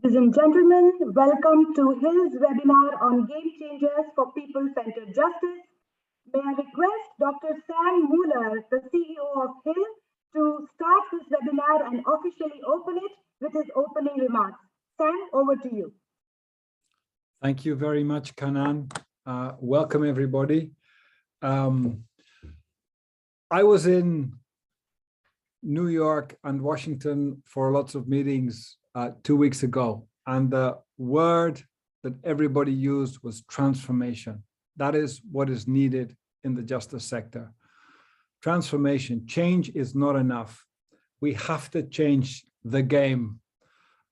Ladies and gentlemen, welcome to HiiL's webinar on Game Changers for People-Centered Justice. May I request Dr. Sam Mueller, the CEO of HiiL, to start this webinar and officially open it with his opening remarks. Sam, over to you. Thank you very much, Kanan. Welcome, everybody. I was in New York and Washington for lots of meetings 2 weeks ago, and the word that everybody used was transformation. That is what is needed in the justice sector. Transformation. Change is not enough. We have to change the game.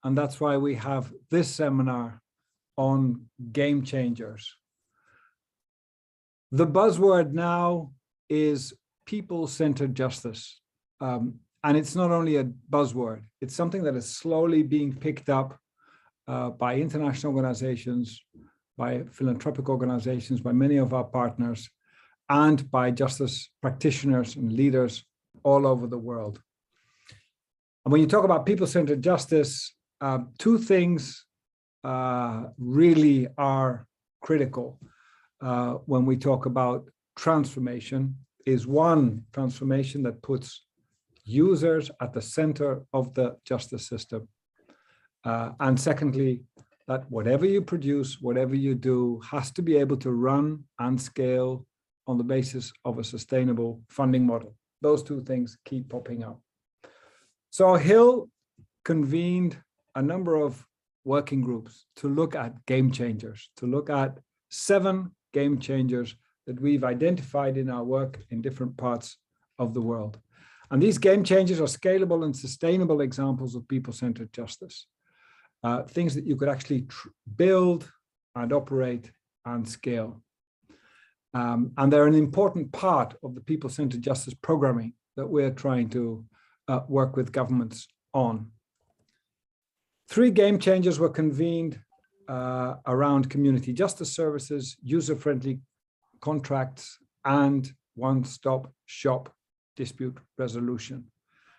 And that's why we have this seminar on game changers. The buzzword now is people-centered justice. And it's not only a buzzword, it's something that is slowly being picked up by international organizations, by philanthropic organizations, by many of our partners, and by justice practitioners and leaders all over the world. And when you talk about people-centered justice, two things really are critical when we talk about transformation. Is one, transformation that puts users at the center of the justice system. And secondly, that whatever you produce, whatever you do, has to be able to run and scale on the basis of a sustainable funding model. Those two things keep popping up. So HiiL convened a number of working groups to look at game changers, to look at 7 game changers that we've identified in our work in different parts of the world. And these game changers are scalable and sustainable examples of people-centered justice, things that you could actually build and operate and scale. And they're an important part of the people-centered justice programming that we're trying to work with governments on. 3 game changers were convened around community justice services, user-friendly contracts, and one-stop shop dispute resolution.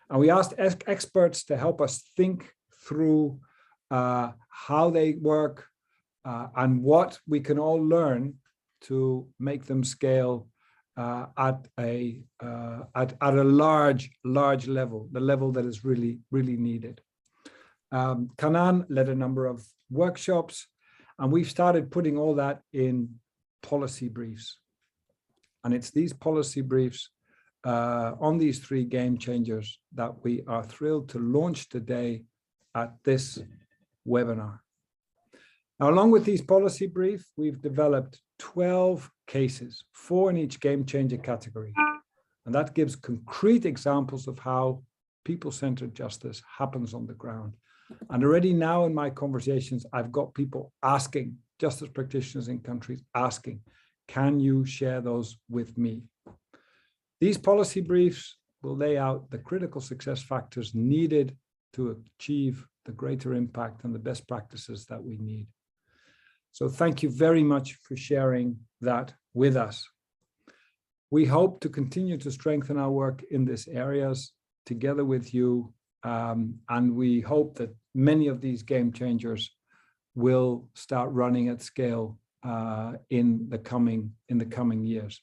And we asked experts to help us think through how they work and what we can all learn to make them scale at a large level, the level that is really needed. Kanan led a number of workshops, and we've started putting all that in policy briefs. And it's these policy briefs on these 3 game changers that we are thrilled to launch today at this webinar. Now, along with these policy briefs, we've developed 12 cases, 4 in each game changer category. And that gives concrete examples of how people-centered justice happens on the ground. And already now in my conversations, I've got people asking, justice practitioners in countries asking, can you share those with me? These policy briefs will lay out the critical success factors needed to achieve the greater impact and the best practices that we need. So thank you very much for sharing that with us. We hope to continue to strengthen our work in these areas together with you. And we hope that many of these game changers will start running at scale in the coming years.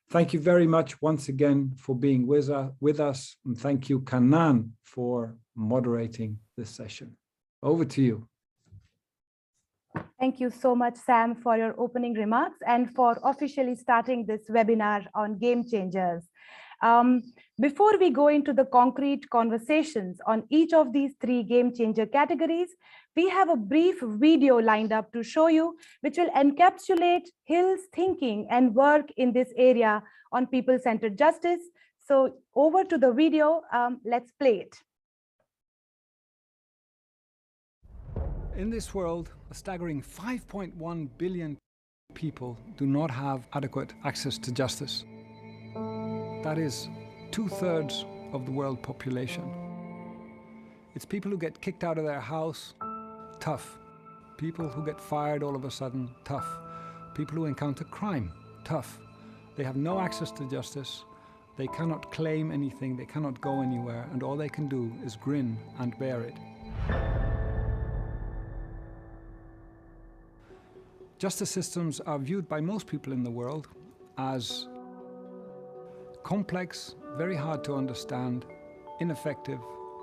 Thank you very much once again for being with us, and thank you, Kanan, for moderating this session. Over to you. Thank you so much, Sam, for your opening remarks and for officially starting this webinar on game changers. Before we go into the concrete conversations on each of these 3 game changer categories, we have a brief video lined up to show you, which will encapsulate HiiL's thinking and work in this area on people-centered justice. So over to the video, let's play it. In this world, a staggering 5.1 billion people do not have adequate access to justice. That is 2/3 of the world population. It's people who get kicked out of their house, tough. People who get fired all of a sudden, tough. People who encounter crime, tough. They have no access to justice. They cannot claim anything, they cannot go anywhere, and all they can do is grin and bear it. Justice systems are viewed by most people in the world as complex, very hard to understand, ineffective,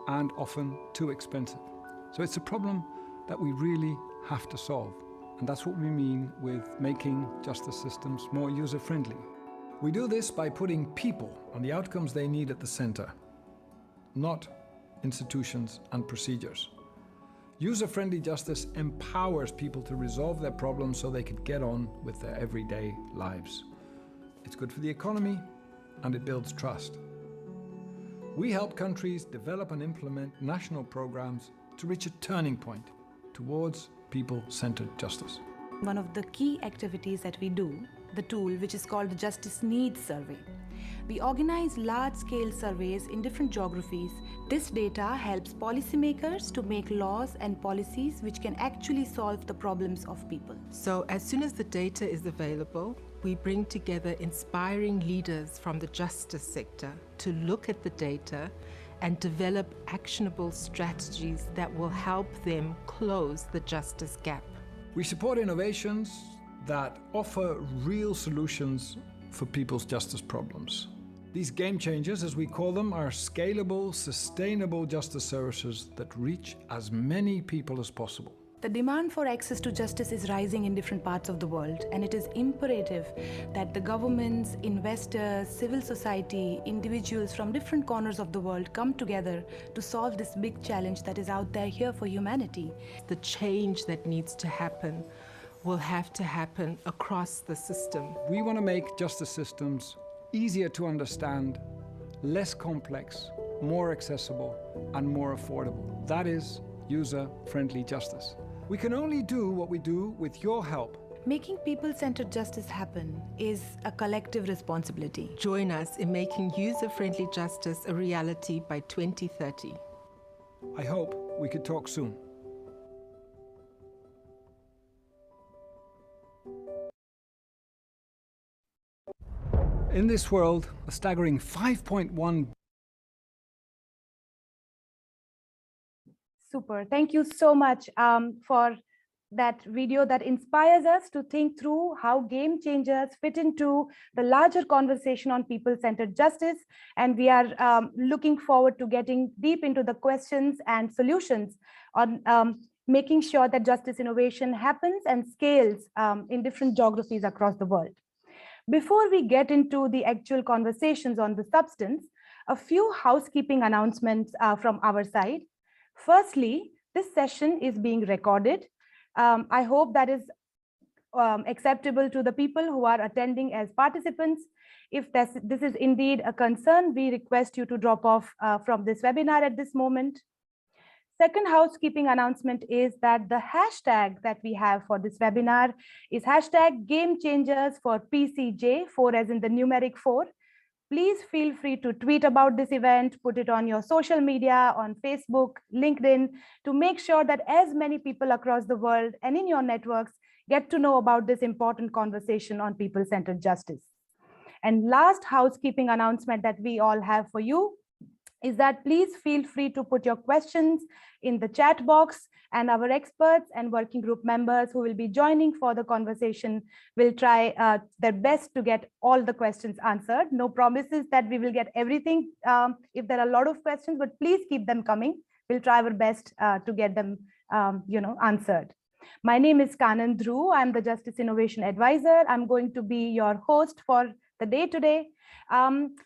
and often too expensive. So it's a problem that we really have to solve. And that's what we mean with making justice systems more user-friendly. We do this by putting people and the outcomes they need at the center, not institutions and procedures. User-friendly justice empowers people to resolve their problems so they could get on with their everyday lives. It's good for the economy and it builds trust. We help countries develop and implement national programs to reach a turning point towards people-centered justice. One of the key activities that we do, the tool which is called the Justice Needs Survey. We organize large-scale surveys in different geographies. This data helps policymakers to make laws and policies which can actually solve the problems of people. So as soon as the data is available, we bring together inspiring leaders from the justice sector to look at the data and develop actionable strategies that will help them close the justice gap. We support innovations that offer real solutions for people's justice problems. These game changers, as we call them, are scalable, sustainable justice services that reach as many people as possible. The demand for access to justice is rising in different parts of the world, and it is imperative that the governments, investors, civil society, individuals from different corners of the world come together to solve this big challenge that is out there here for humanity. The change that needs to happen will have to happen across the system. We want to make justice systems easier to understand, less complex, more accessible, and more affordable. That is user-friendly justice. We can only do what we do with your help. Making people-centered justice happen is a collective responsibility. Join us in making user-friendly justice a reality by 2030. I hope we could talk soon. In this world, a staggering 5.1. Super. Thank you so much for that video that inspires us to think through how game changers fit into the larger conversation on people-centered justice. And we are looking forward to getting deep into the questions and solutions on making sure that justice innovation happens and scales in different geographies across the world. Before we get into the actual conversations on the substance, a few housekeeping announcements from our side. Firstly, this session is being recorded. I hope that is acceptable to the people who are attending as participants. If this is indeed a concern, we request you to drop off from this webinar at this moment. Second housekeeping announcement is that the hashtag that we have for this webinar is hashtag Gamechangers for PCJ, 4 as in the numeric 4. Please feel free to tweet about this event, put it on your social media, on Facebook, LinkedIn, to make sure that as many people across the world and in your networks get to know about this important conversation on people-centered justice. And last housekeeping announcement that we all have for you is that please feel free to put your questions in the chat box, and our experts and working group members who will be joining for the conversation will try their best to get all the questions answered. No promises that we will get everything if there are a lot of questions, but please keep them coming. We'll try our best to get them answered. My name is Kanan Dhru. I'm the Justice Innovation Advisor. I'm going to be your host for the day today.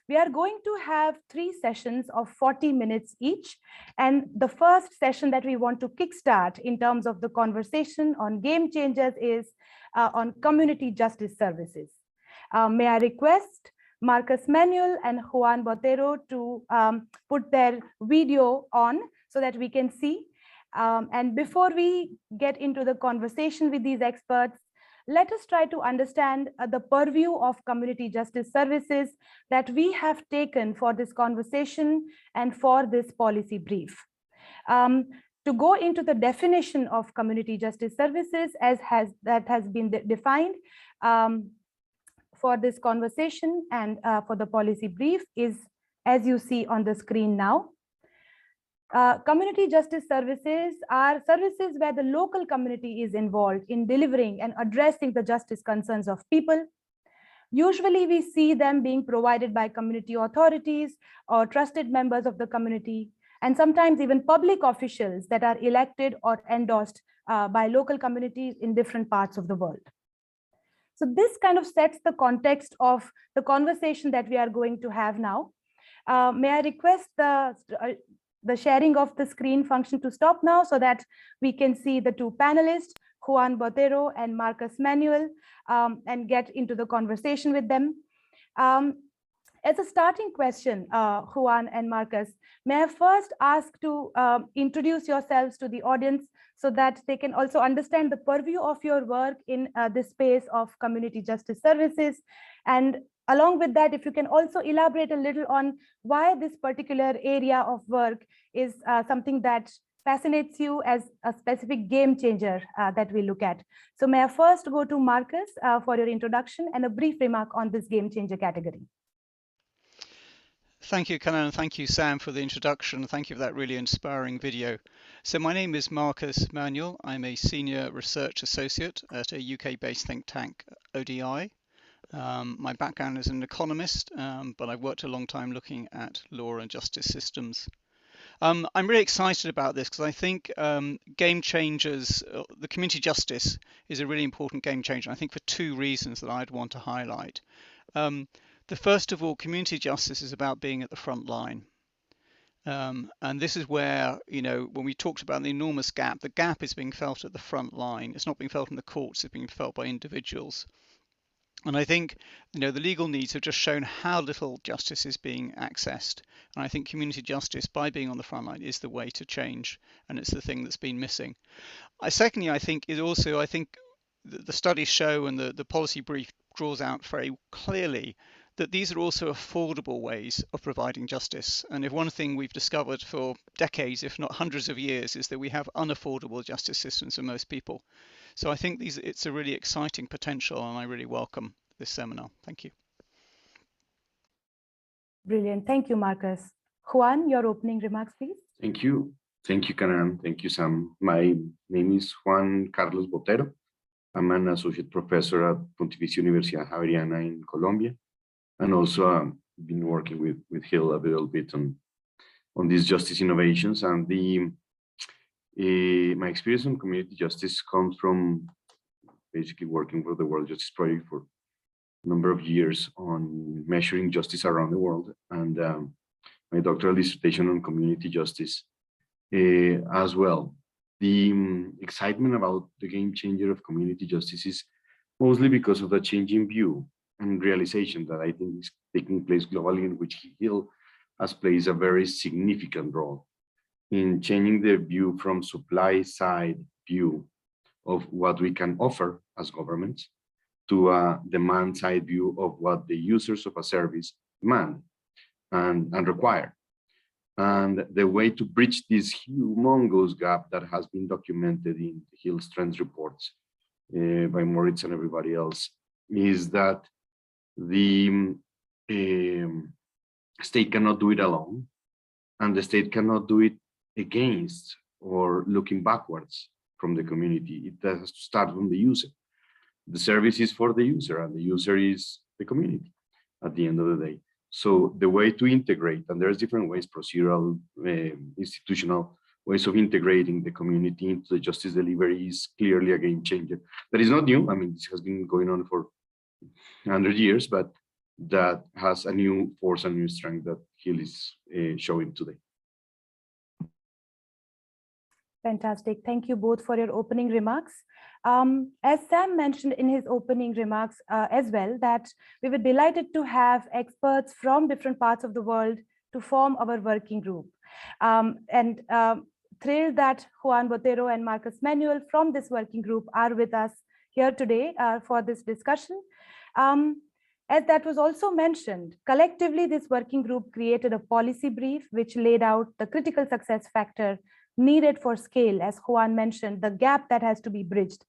We are going to have 3 sessions of 40 minutes each. And the first session that we want to kickstart in terms of the conversation on game changers is on community justice services. May I request Marcus Manuel and Juan Botero to put their video on so that we can see. And before we get into the conversation with these experts, let us try to understand the purview of community justice services that we have taken for this conversation and for this policy brief. To go into the definition of community justice services that has been defined for this conversation and for the policy brief is, as you see on the screen now. Community justice services are services where the local community is involved in delivering and addressing the justice concerns of people. Usually we see them being provided by community authorities or trusted members of the community, and sometimes even public officials that are elected or endorsed by local communities in different parts of the world. So this kind of sets the context of the conversation that we are going to have now. May I request the sharing of the screen function to stop now so that we can see the two panelists, Juan Botero and Marcus Manuel, and get into the conversation with them. As a starting question, Juan and Marcus, may I first ask to introduce yourselves to the audience so that they can also understand the purview of your work in this space of community justice services. And along with that, if you can also elaborate a little on why this particular area of work is something that fascinates you as a specific game changer that we look at. So may I first go to Marcus for your introduction and a brief remark on this game changer category. Thank you, Kanan, and thank you, Sam, for the introduction. Thank you for that really inspiring video. So my name is Marcus Manuel. I'm a senior research associate at a UK-based think tank, ODI. My background is an economist, but I've worked a long time looking at law and justice systems. I'm really excited about this because I think game changers, the community justice is a really important game changer, I think for two reasons that I'd want to highlight. The first of all, community justice is about being at the front line. And this is where, you know, when we talked about the enormous gap, the gap is being felt at the front line. It's not being felt in the courts, it's being felt by individuals. And I think, you know, the legal needs have just shown how little justice is being accessed. And I think community justice, by being on the front line, is the way to change. And it's the thing that's been missing. Secondly, I think is also, I think the studies show and the policy brief draws out very clearly that these are also affordable ways of providing justice. And if one thing we've discovered for decades, if not hundreds of years, is that we have unaffordable justice systems for most people. So I think it's a really exciting potential, and I really welcome this seminar. Thank you. Brilliant. Thank you, Marcus. Juan, your opening remarks, please. Thank you. Thank you, Kanan. Thank you, Sam. My name is Juan Carlos Botero. I'm an associate professor at Pontificia Universidad Javeriana in Colombia. And also been working with HiiL a little bit on these justice innovations. And my experience on community justice comes from basically working for the World Justice Project for a number of years on measuring justice around the world. And my doctoral dissertation on community justice as well. The excitement about the game changer of community justice is mostly because of the changing view and realization that I think is taking place globally, in which HiiL has played a very significant role in changing the view from supply side view of what we can offer as governments to a demand side view of what the users of a service demand and require. And the way to bridge this humongous gap that has been documented in HiiL's trends reports by Moritz and everybody else is that the state cannot do it alone, and the state cannot do it against or looking backwards from the community. It has to start from the user. The service is for the user, and the user is the community at the end of the day. So the way to integrate, and there's different ways, procedural, institutional ways of integrating the community into the justice delivery is clearly a game changer. That is not new. I mean, this has been going on for 100 years, but that has a new force and new strength that HiiL is showing today. Fantastic. Thank you both for your opening remarks. As Sam mentioned in his opening remarks as well, that we were delighted to have experts from different parts of the world to form our working group. And thrilled that Juan Botero and Marcus Manuel from this working group are with us here today for this discussion. As that was also mentioned, collectively, this working group created a policy brief which laid out the critical success factor needed for scale, as Juan mentioned, the gap that has to be bridged.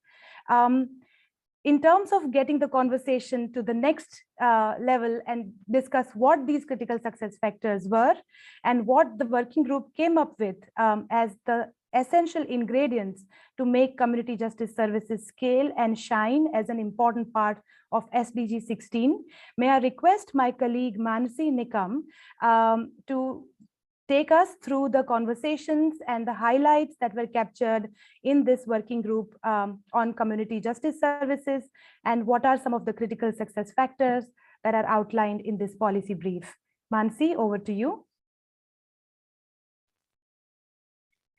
in terms of getting the conversation to the next level and discuss what these critical success factors were and what the working group came up with as the essential ingredients to make community justice services scale and shine as an important part of SDG 16. May I request my colleague Mansi Nikam to take us through the conversations and the highlights that were captured in this working group on community justice services, and what are some of the critical success factors that are outlined in this policy brief. Mansi, over to you.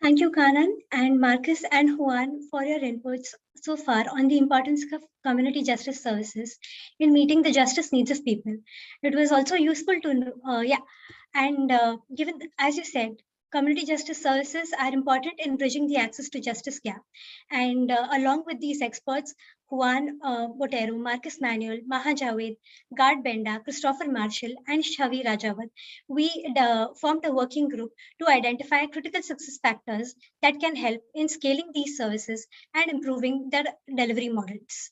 Thank you, Kanan and Marcus and Juan for your inputs so far on the importance of community justice services in meeting the justice needs of people. It was also useful to know, given, as you said, community justice services are important in bridging the access to justice gap. And along with these experts, Juan Botero, Marcus Manuel, Maha Javed, Gard Benda, Christopher Marshall, and Shavi Rajawat, we formed a working group to identify critical success factors that can help in scaling these services and improving their delivery models.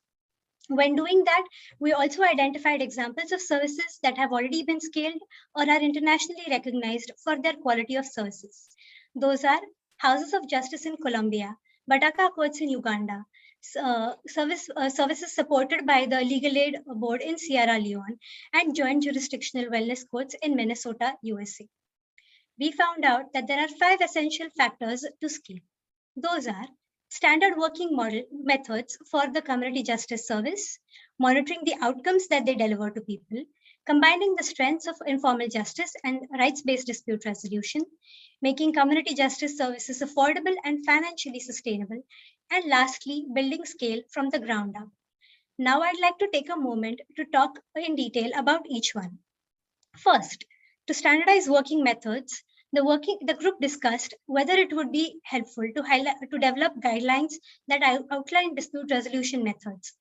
When doing that, we also identified examples of services that have already been scaled or are internationally recognized for their quality of services. Those are Houses of Justice in Colombia, Bataka Courts in Uganda, services supported by the Legal Aid Board in Sierra Leone, and Joint Jurisdictional Wellness Courts in Minnesota, USA. We found out that there are 5 essential factors to scale. Those are standard working model methods for the community justice service, monitoring the outcomes that they deliver to people, combining the strengths of informal justice and rights-based dispute resolution, making community justice services affordable and financially sustainable, and lastly, building scale from the ground up. Now I'd like to take a moment to talk in detail about each one. First, to standardize working methods, the group discussed whether it would be helpful to develop guidelines that outline dispute resolution methods.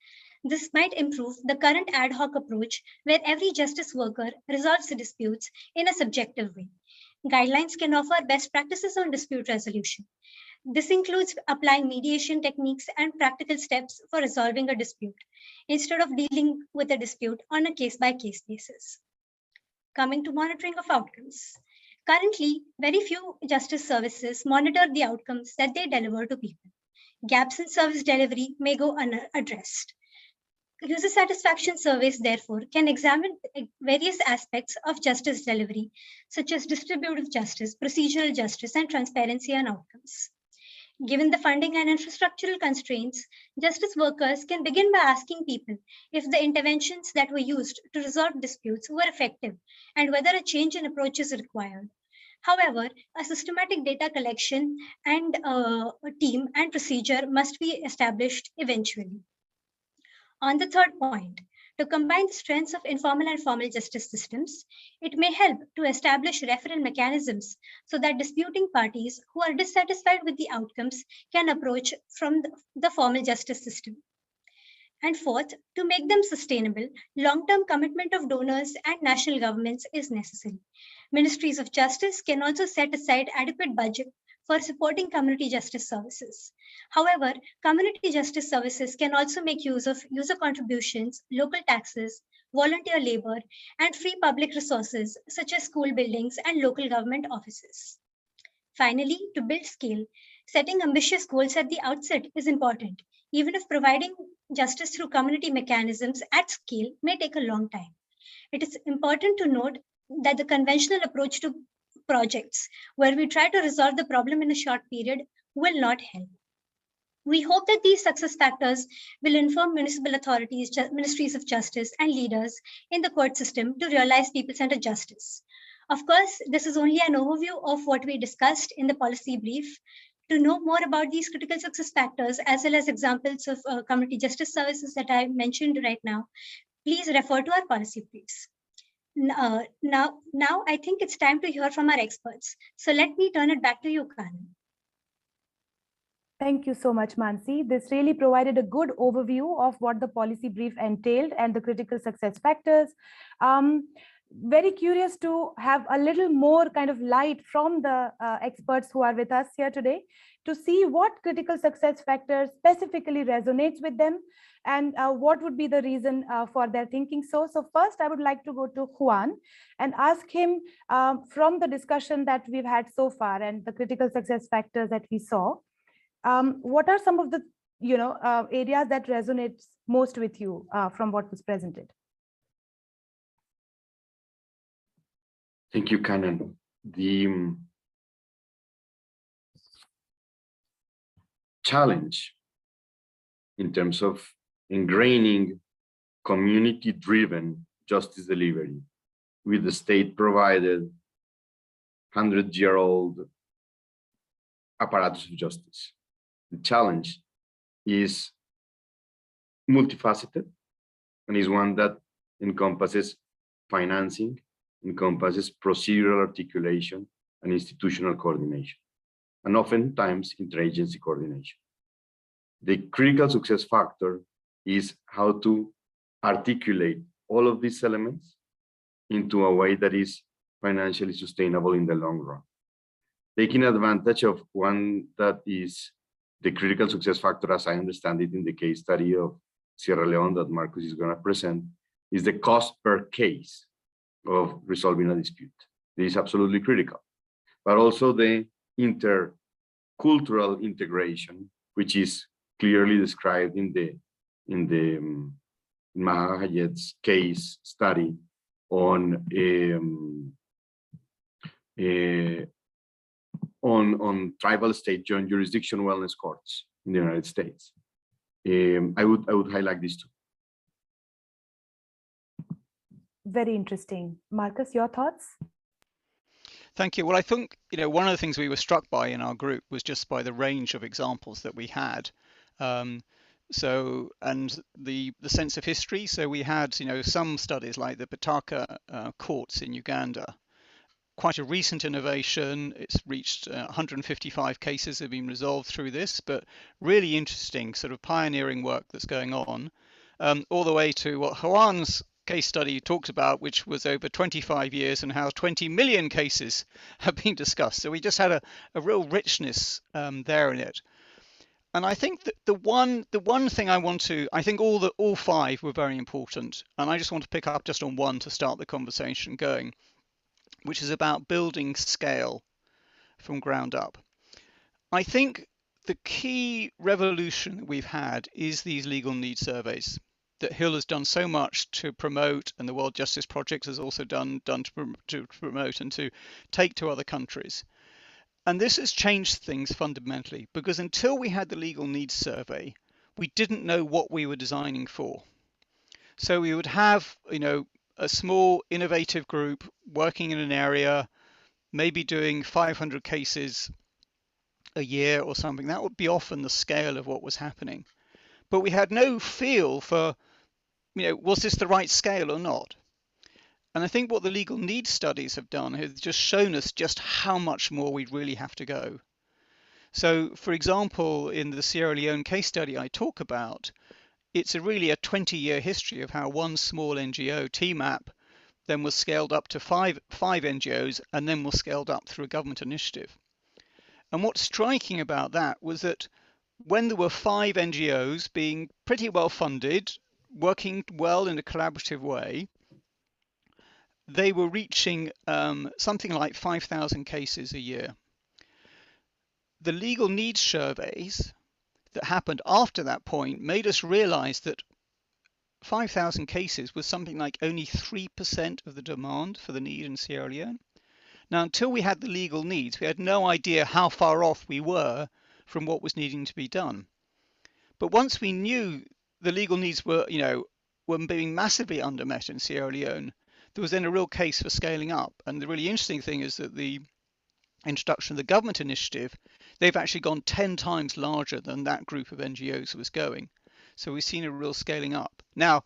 This might improve the current ad hoc approach where every justice worker resolves the disputes in a subjective way. Guidelines can offer best practices on dispute resolution. This includes applying mediation techniques and practical steps for resolving a dispute, instead of dealing with a dispute on a case-by-case basis. Coming to monitoring of outcomes. Currently, very few justice services monitor the outcomes that they deliver to people. Gaps in service delivery may go unaddressed. User satisfaction surveys, therefore, can examine various aspects of justice delivery, such as distributive justice, procedural justice, and transparency on outcomes. Given the funding and infrastructural constraints, justice workers can begin by asking people if the interventions that were used to resolve disputes were effective and whether a change in approach is required. However, a systematic data collection and team and procedure must be established eventually. On the third point, to combine the strengths of informal and formal justice systems, it may help to establish referral mechanisms so that disputing parties who are dissatisfied with the outcomes can approach from the formal justice system. And fourth, to make them sustainable, long-term commitment of donors and national governments is necessary. Ministries of justice can also set aside adequate budget for supporting community justice services. However, community justice services can also make use of user contributions, local taxes, volunteer labor, and free public resources such as school buildings and local government offices. Finally, to build scale, setting ambitious goals at the outset is important, even if providing justice through community mechanisms at scale may take a long time. It is important to note that the conventional approach to projects where we try to resolve the problem in a short period will not help. We hope that these success factors will inform municipal authorities, ministries of justice, and leaders in the court system to realize people-centered justice. Of course, this is only an overview of what we discussed in the policy brief. To know more about these critical success factors, as well as examples of community justice services that I mentioned right now, please refer to our policy briefs. Now I think it's time to hear from our experts. So let me turn it back to you, Karan. Thank you so much, Mansi. This really provided a good overview of what the policy brief entailed and the critical success factors. very curious to have a little more kind of light from the experts who are with us here today to see what critical success factors specifically resonates with them and what would be the reason for their thinking so. So first, I would like to go to Juan and ask him from the discussion that we've had so far and the critical success factors that we saw, what are some of the areas that resonates most with you from what was presented? Thank you, Canon. The challenge in terms of ingraining community-driven justice delivery with the state-provided 100-year-old apparatus of justice. The challenge is multifaceted and is one that encompasses financing, encompasses procedural articulation and institutional coordination, and oftentimes interagency coordination. The critical success factor is how to articulate all of these elements into a way that is financially sustainable in the long run. Taking advantage of one that is the critical success factor, as I understand it in the case study of Sierra Leone that Marcus is going to present, is the cost per case of resolving a dispute. This is absolutely critical, but also the intercultural integration, which is clearly described in Maha Hayet's case study on tribal state joint jurisdiction wellness courts in the United States. I would highlight these two. Very interesting. Marcus, your thoughts? Thank you. Well, I think, one of the things we were struck by in our group was just by the range of examples that we had. And the sense of history. So we had, some studies like the Bataka courts in Uganda. Quite a recent innovation. It's reached 155 cases have been resolved through this, but really interesting sort of pioneering work that's going on, all the way to what Juan's case study talked about, which was over 25 years and how 20 million cases have been discussed. So we just had a real richness there in it. And I think that the one thing I think all five were very important, and I just want to pick up just on one to start the conversation going, which is about building scale from ground up. I think the key revolution that we've had is these legal needs surveys that HiiL has done so much to promote, and the World Justice Project has also done to promote and to take to other countries. And this has changed things fundamentally, because until we had the legal needs survey, we didn't know what we were designing for. So we would have, a small innovative group working in an area, maybe doing 500 cases a year or something. That would be often the scale of what was happening. But we had no feel for, was this the right scale or not? And I think what the legal needs studies have done has just shown us just how much more we really have to go. So, for example, in the Sierra Leone case study I talk about, it's really a 20-year history of how one small NGO, TMAP, then was scaled up to five NGOs and then was scaled up through a government initiative. And what's striking about that was that when there were 5 NGOs being pretty well funded, working well in a collaborative way, they were reaching something like 5,000 cases a year. The legal needs surveys that happened after that point made us realize that 5,000 cases was something like only 3% of the demand for the need in Sierra Leone. Now, until we had the legal needs, we had no idea how far off we were from what was needing to be done. But once we knew the legal needs were, were being massively undermet in Sierra Leone, there was then a real case for scaling up. And the really interesting thing is that the introduction of the government initiative, they've actually gone 10 times larger than that group of NGOs was going. So we've seen a real scaling up. Now,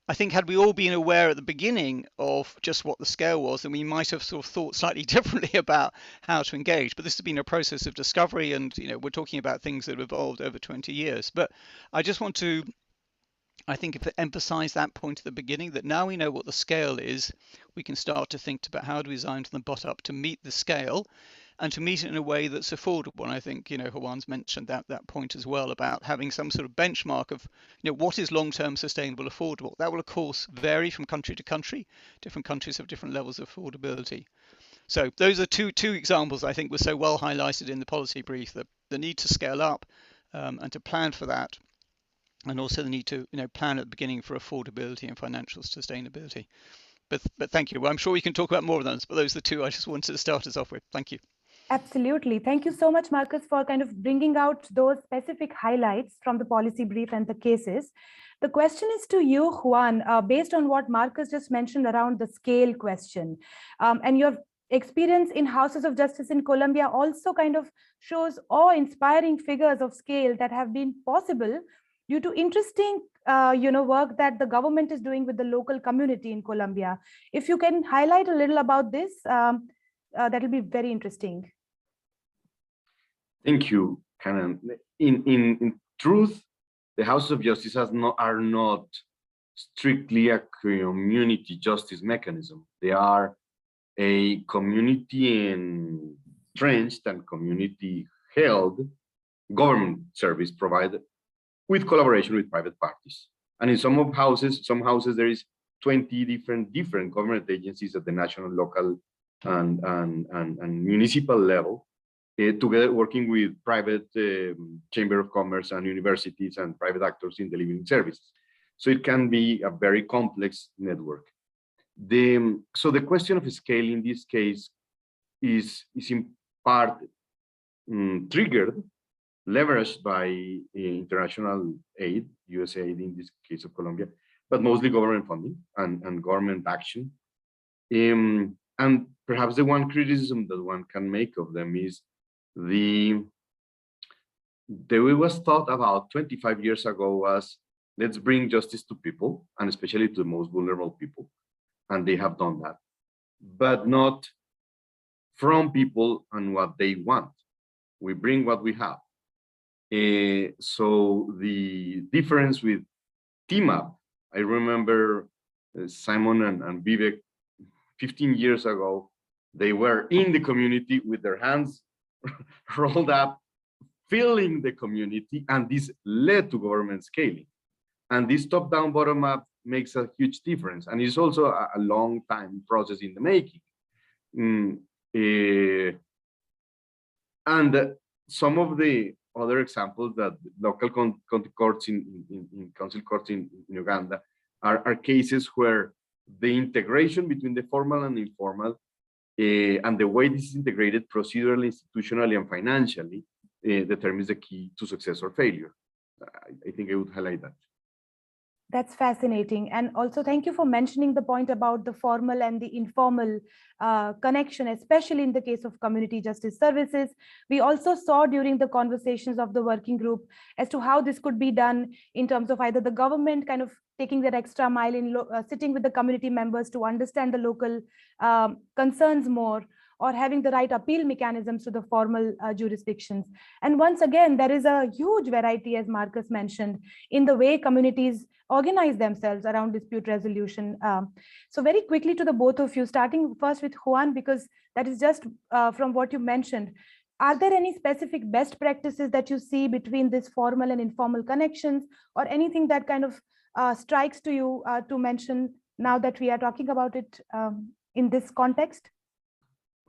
I think had we all been aware at the beginning of just what the scale was, then we might have sort of thought slightly differently about how to engage. But this has been a process of discovery, and we're talking about things that have evolved over 20 years. But I just want to I think if they emphasize that point at the beginning, that now we know what the scale is, we can start to think about how do we design from the bottom up to meet the scale and to meet it in a way that's affordable. And I think, Juan's mentioned that point as well about having some sort of benchmark of, what is long-term sustainable affordable. That will, of course, vary from country to country. Different countries have different levels of affordability. So those are two examples I think were so well highlighted in the policy brief, that the need to scale up and to plan for that, and also the need to plan at the beginning for affordability and financial sustainability. But thank you. Well, I'm sure we can talk about more of those, but those are the two I just wanted to start us off with. Thank you. Absolutely. Thank you so much, Marcus, for kind of bringing out those specific highlights from the policy brief and the cases. The question is to you, Juan, based on what Marcus just mentioned around the scale question, and your experience in houses of justice in Colombia also kind of shows awe-inspiring figures of scale that have been possible due to interesting work that the government is doing with the local community in Colombia. If you can highlight a little about this, that will be very interesting. Thank you, Canan. In truth, the Houses of Justice are not strictly a community justice mechanism. They are a community entrenched and community-held government service provided with collaboration with private parties. And in some houses there is 20 different government agencies at the national, local, and municipal level, together working with private chamber of commerce and universities and private actors in delivering services. So it can be a very complex network. So the question of scale in this case is in part triggered, leveraged by international aid, USAID in this case of Colombia, but mostly government funding and government action. And perhaps the one criticism that one can make of them is the way it was thought about 25 years ago was, let's bring justice to people, and especially to the most vulnerable people. And they have done that, but not from people and what they want. We bring what we have. So the difference with Team Up, I remember Simon and Vivek 15 years ago, they were in the community with their hands rolled up, filling the community, and this led to government scaling. And this top-down, bottom-up makes a huge difference, and it's also a long time process in the making. And some of the other examples that local county courts in council courts in Uganda are cases where the integration between the formal and informal and the way this is integrated procedurally, institutionally, and financially determines the key to success or failure. I think I would highlight that. That's fascinating. And also thank you for mentioning the point about the formal and the informal connection, especially in the case of community justice services. We also saw during the conversations of the working group as to how this could be done in terms of either the government kind of taking that extra mile in sitting with the community members to understand the local concerns more, or having the right appeal mechanisms to the formal jurisdictions. And once again, there is a huge variety, as Marcus mentioned, in the way communities organize themselves around dispute resolution. So very quickly to the both of you, starting first with Juan, because that is just from what you mentioned. Are there any specific best practices that you see between this formal and informal connections, or anything that kind of strikes to you to mention now that we are talking about it in this context?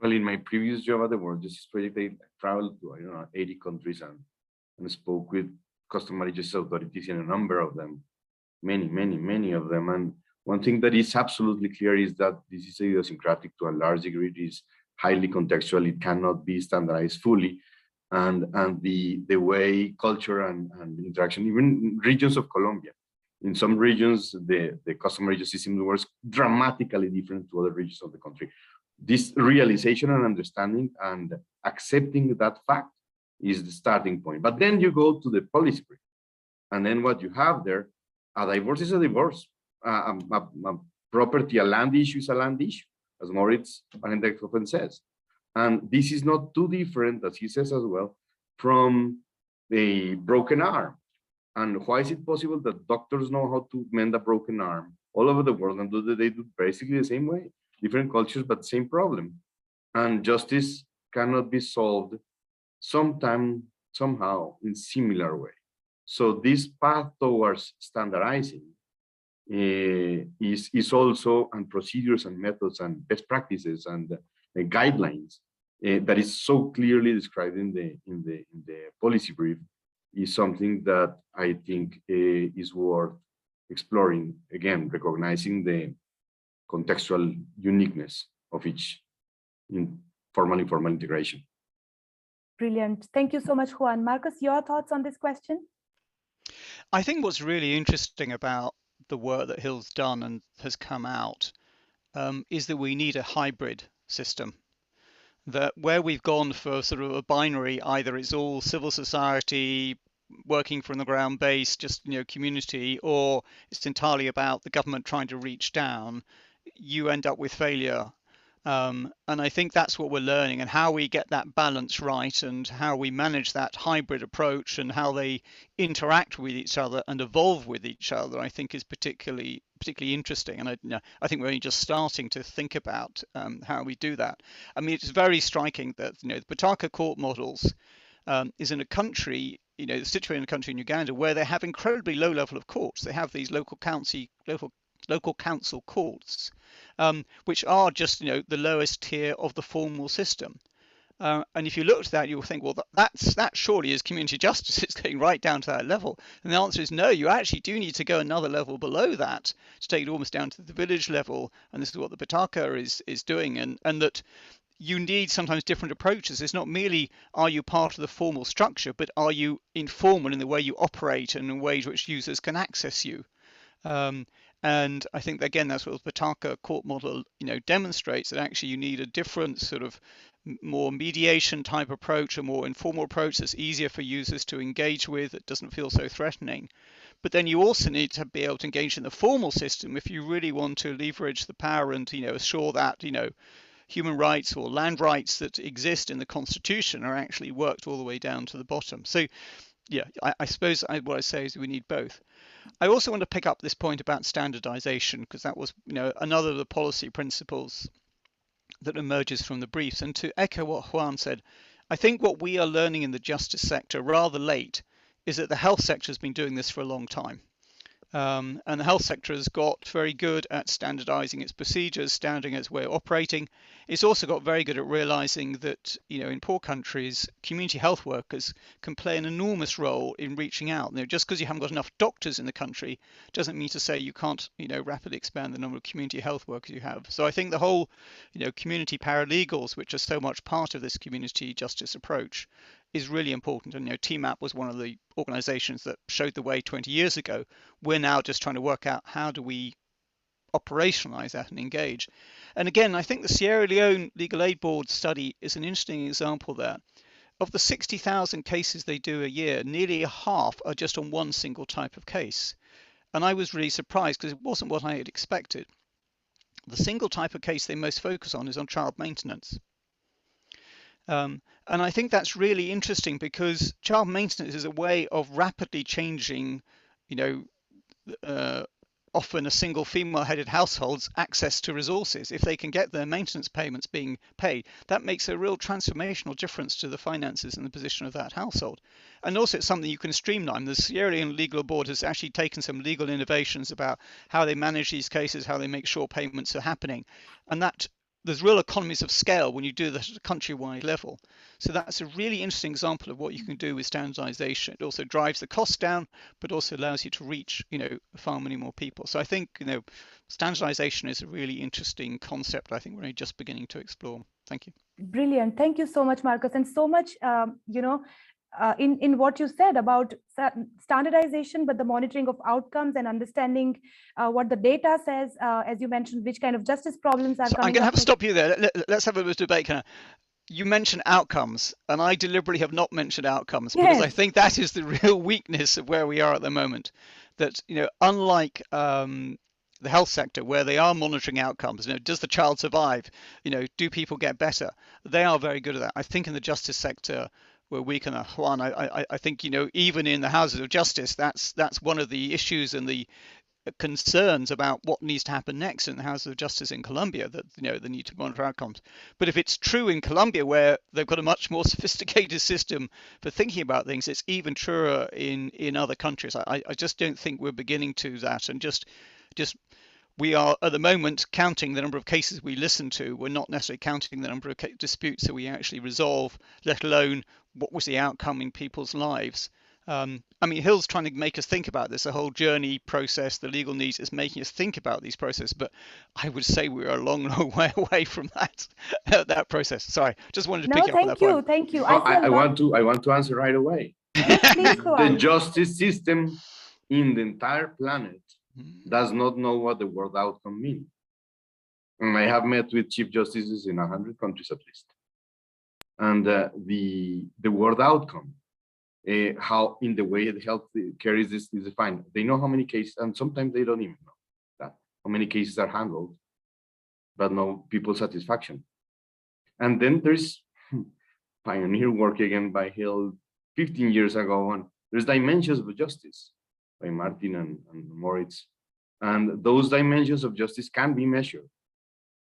Well, in my previous job at the World Justice Project, I traveled to 80 countries and spoke with customary justice authorities in a number of them, many of them. And one thing that is absolutely clear is that this is idiosyncratic to a large degree. It is highly contextual. It cannot be standardized fully. And the way culture and interaction, even regions of Colombia, in some regions, the customary justice system works dramatically different to other regions of the country. This realization and understanding and accepting that fact is the starting point. But then you go to the policy brief, and then what you have there, a divorce is a divorce. A property, a land issue is a land issue, as Moritz Van Dijk often says. And this is not too different, as he says as well, from a broken arm. And why is it possible that doctors know how to mend a broken arm all over the world and they do basically the same way? Different cultures, but same problem. And justice cannot be solved somehow in similar way. So this path towards standardizing is also, and procedures and methods and best practices and guidelines that is so clearly described in the policy brief, is something that I think is worth exploring, again, recognizing the contextual uniqueness of each formal-informal integration. Brilliant. Thank you so much, Juan. Marcus, your thoughts on this question? I think what's really interesting about the work that HiiL's done and has come out is that we need a hybrid system. That where we've gone for sort of a binary, either it's all civil society working from the ground base, just community, or it's entirely about the government trying to reach down, you end up with failure. And I think that's what we're learning, and how we get that balance right, and how we manage that hybrid approach, and how they interact with each other and evolve with each other, I think is particularly interesting. And I think we're only just starting to think about how we do that. I mean, it's very striking that the Pataka court models is in a country, situated in a country in Uganda, where they have incredibly low level of courts. They have these local council courts, which are just the lowest tier of the formal system. And if you look at that, you'll think, well, that surely is community justice. It's going right down to that level. And the answer is no. You actually do need to go another level below that to take it almost down to the village level. And this is what the Pataka is doing. And that you need sometimes different approaches. It's not merely are you part of the formal structure, but are you informal in the way you operate and in ways which users can access you. And I think, again, that's what the Pataka court model, demonstrates, that actually you need a different sort of more mediation type approach, a more informal approach that's easier for users to engage with, that doesn't feel so threatening. But then you also need to be able to engage in the formal system if you really want to leverage the power and, assure that, human rights or land rights that exist in the Constitution are actually worked all the way down to the bottom. So, yeah, I suppose what I say is we need both. I also want to pick up this point about standardization, because that was, another of the policy principles that emerges from the briefs. And to echo what Juan said, I think what we are learning in the justice sector rather late is that the health sector has been doing this for a long time. And the health sector has got very good at standardizing its procedures, standardizing its way of operating. It's also got very good at realizing that, in poor countries, community health workers can play an enormous role in reaching out. Just because you haven't got enough doctors in the country doesn't mean to say you can't, rapidly expand the number of community health workers you have. So I think the whole, community paralegals, which are so much part of this community justice approach, is really important. And TMAP was one of the organizations that showed the way 20 years ago. We're now just trying to work out how do we operationalize that and engage. And again, I think the Sierra Leone Legal Aid Board study is an interesting example there. Of the 60,000 cases they do a year, nearly a half are just on one single type of case. And I was really surprised because it wasn't what I had expected. The single type of case they most focus on is on child maintenance. And I think that's really interesting, because child maintenance is a way of rapidly changing, often a single female-headed household's access to resources. If they can get their maintenance payments being paid, that makes a real transformational difference to the finances and the position of that household. And also it's something you can streamline. The Sierra Leone Legal Board has actually taken some legal innovations about how they manage these cases, how they make sure payments are happening. And that there's real economies of scale when you do that at a countrywide level. So that's a really interesting example of what you can do with standardization. It also drives the costs down, but also allows you to reach, far many more people. So I think, standardization is a really interesting concept. I think we're only just beginning to explore. Thank you. Brilliant. Thank you so much, Marcus. And so much, in what you said about standardization, but the monitoring of outcomes and understanding what the data says, as you mentioned, which kind of justice problems are coming up. I'm going to have to stop you there. Let's have a bit of debate. You mentioned outcomes, and I deliberately have not mentioned outcomes, because I think that is the real weakness of where we are at the moment. That, unlike the health sector, where they are monitoring outcomes, does the child survive? Do people get better? They are very good at that. I think in the justice sector, we're weak enough. Juan, I think, you know, even in the houses of justice, that's one of the issues and the concerns about what needs to happen next in the houses of justice in Colombia, that, you know, they need to monitor outcomes. But if it's true in Colombia, where they've got a much more sophisticated system for thinking about things, it's even truer in other countries. I just don't think we're beginning to that, and just we are at the moment counting the number of cases we listen to. We're not necessarily counting the number of disputes that we actually resolve, let alone what was the outcome in people's lives. I mean, HiiL's trying to make us think about this. The whole journey process, the legal needs, is making us think about these processes. But I would say we're a long, long way away from that process. Sorry, just wanted to pick up on that point. Thank you. I want to answer right away. Yes, please go The on. justice system in the entire planet does not know what the world outcome means. And I have met with chief justices in 100 countries at least. And the world outcome, how in the way the health care is defined, they know how many cases, and sometimes they don't even know that, how many cases are handled, but no people's satisfaction. And then there's pioneer work again by HiiL 15 years ago on, there's dimensions of justice by Martin and Moritz. And those dimensions of justice can be measured.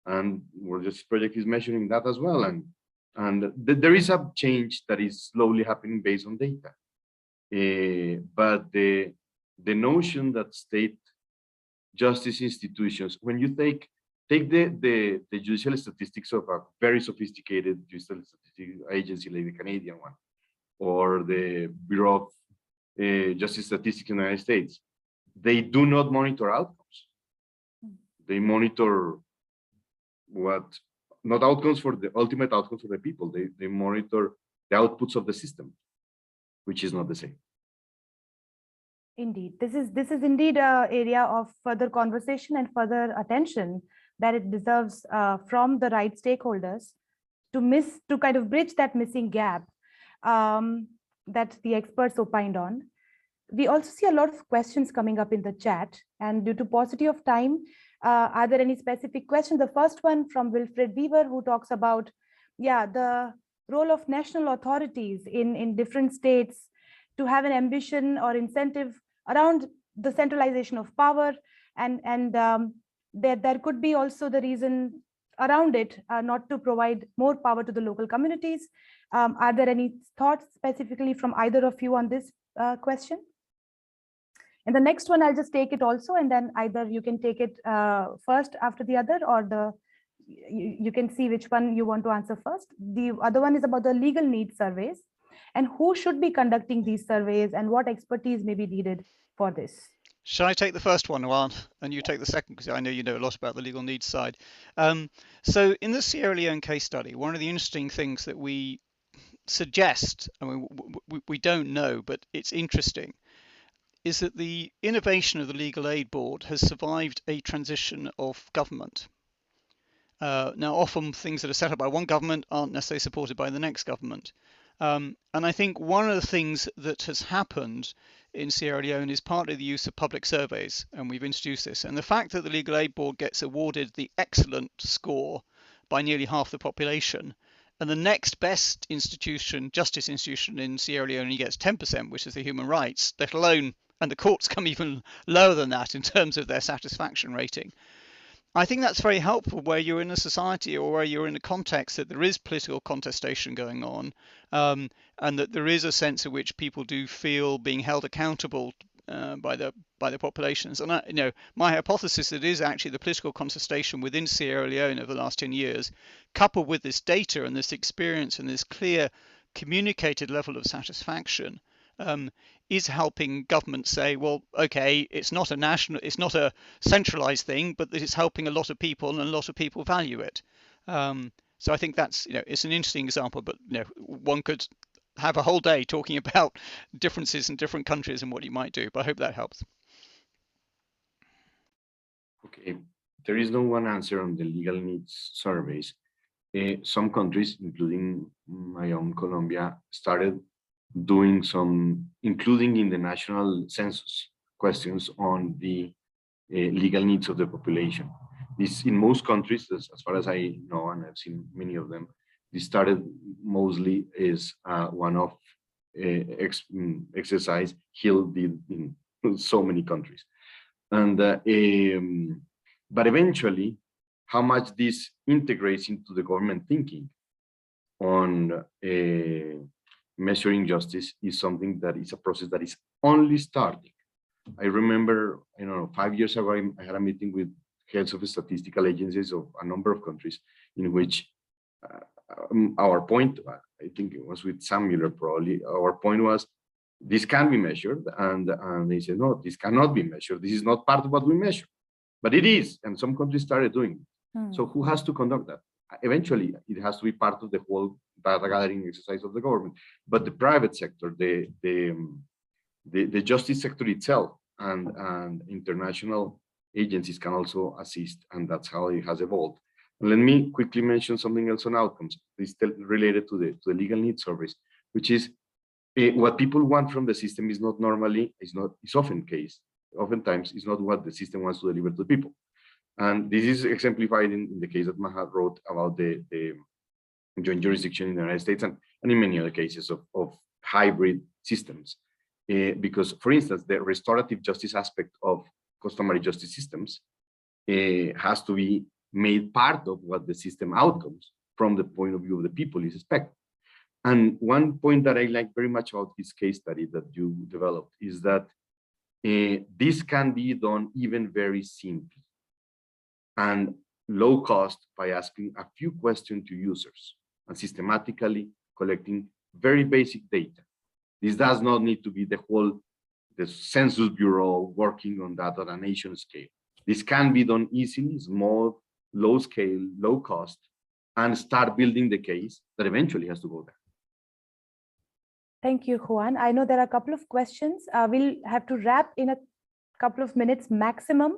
And this project is measuring that as well. And there is a change that is slowly happening based on data. But the notion that state justice institutions, when you take the judicial statistics of a very sophisticated judicial statistics agency like the Canadian one, or the Bureau of Justice Statistics in the United States, they do not monitor outcomes. They monitor not outcomes for the ultimate outcomes for the people. They monitor the outputs of the system, which is not the same. Indeed, this is indeed an area of further conversation and further attention that it deserves from the right stakeholders to kind of bridge that missing gap that the experts opined on. We also see a lot of questions coming up in the chat, and due to paucity of time, are there any specific questions? The first one from Wilfred Weaver, who talks about, the role of national authorities in different states to have an ambition or incentive around the centralization of power, and there could be also the reason around it not to provide more power to the local communities. Are there any thoughts specifically from either of you on this question? And the next one, I'll just take it also, and then either you can take it first after the other, or you can see which one you want to answer first. The other one is about the legal needs surveys, and who should be conducting these surveys, and what expertise may be needed for this. Shall I take the first one, Juan, and you take the second, because I know you know a lot about the legal needs side. So in the Sierra Leone case study, one of the interesting things that we suggest, I mean, we don't know, but it's interesting, is that the innovation of the Legal Aid Board has survived a transition of government. Now, often things that are set up by one government aren't necessarily supported by the next government. And I think one of the things that has happened in Sierra Leone is partly the use of public surveys, and we've introduced this. And the fact that the Legal Aid Board gets awarded the excellent score by nearly half the population, and the next best institution, justice institution in Sierra Leone, gets 10%, which is the human rights, let alone, and the courts come even lower than that in terms of their satisfaction rating. I think that's very helpful where you're in a society or where you're in a context that there is political contestation going on, and that there is a sense in which people do feel being held accountable by the populations. And my hypothesis that is actually the political contestation within Sierra Leone over the last 10 years, coupled with this data and this experience and this clear communicated level of satisfaction, is helping governments say, well, okay, it's not a centralized thing, but it's helping a lot of people, and a lot of people value it. So I think that's, it's an interesting example, but one could have a whole day talking about differences in different countries and what you might do, but I hope that helps. Okay, there is no one answer on the legal needs surveys. Some countries, including my own Colombia, started doing some, including in the national census, questions on the legal needs of the population. This, in most countries, as far as I know, and I've seen many of them, This started mostly as one of exercise HiiL did in so many countries. And but eventually, how much this integrates into the government thinking on measuring justice is something that is a process that is only starting. I remember, 5 years ago, I had a meeting with heads of statistical agencies of a number of countries in which our point, I think it was with Sam Miller probably, our point was, this can be measured. And they said, no, this cannot be measured. This is not part of what we measure. But it is, and some countries started doing it. So who has to conduct that? Eventually, it has to be part of the whole data gathering exercise of the government. But the private sector, the justice sector itself, and international agencies can also assist, and that's how it has evolved. And let me quickly mention something else on outcomes. It's still related to the legal needs surveys, which is what people want from the system is not normally, oftentimes it's not what the system wants to deliver to people. And this is exemplified in the case that Mahat wrote about the joint jurisdiction in the United States, and in many other cases of hybrid systems. Because, for instance, the restorative justice aspect of customary justice systems has to be made part of what the system outcomes from the point of view of the people is expected. And one point that I like very much about this case study that you developed is that this can be done even very simply and low cost by asking a few questions to users and systematically collecting very basic data. This does not need to be the Census Bureau working on that on a nation scale. This can be done easily, small, low scale, low cost, and start building the case that eventually has to go there. Thank you, Juan. I know there are a couple of questions. We'll have to wrap in a couple of minutes maximum.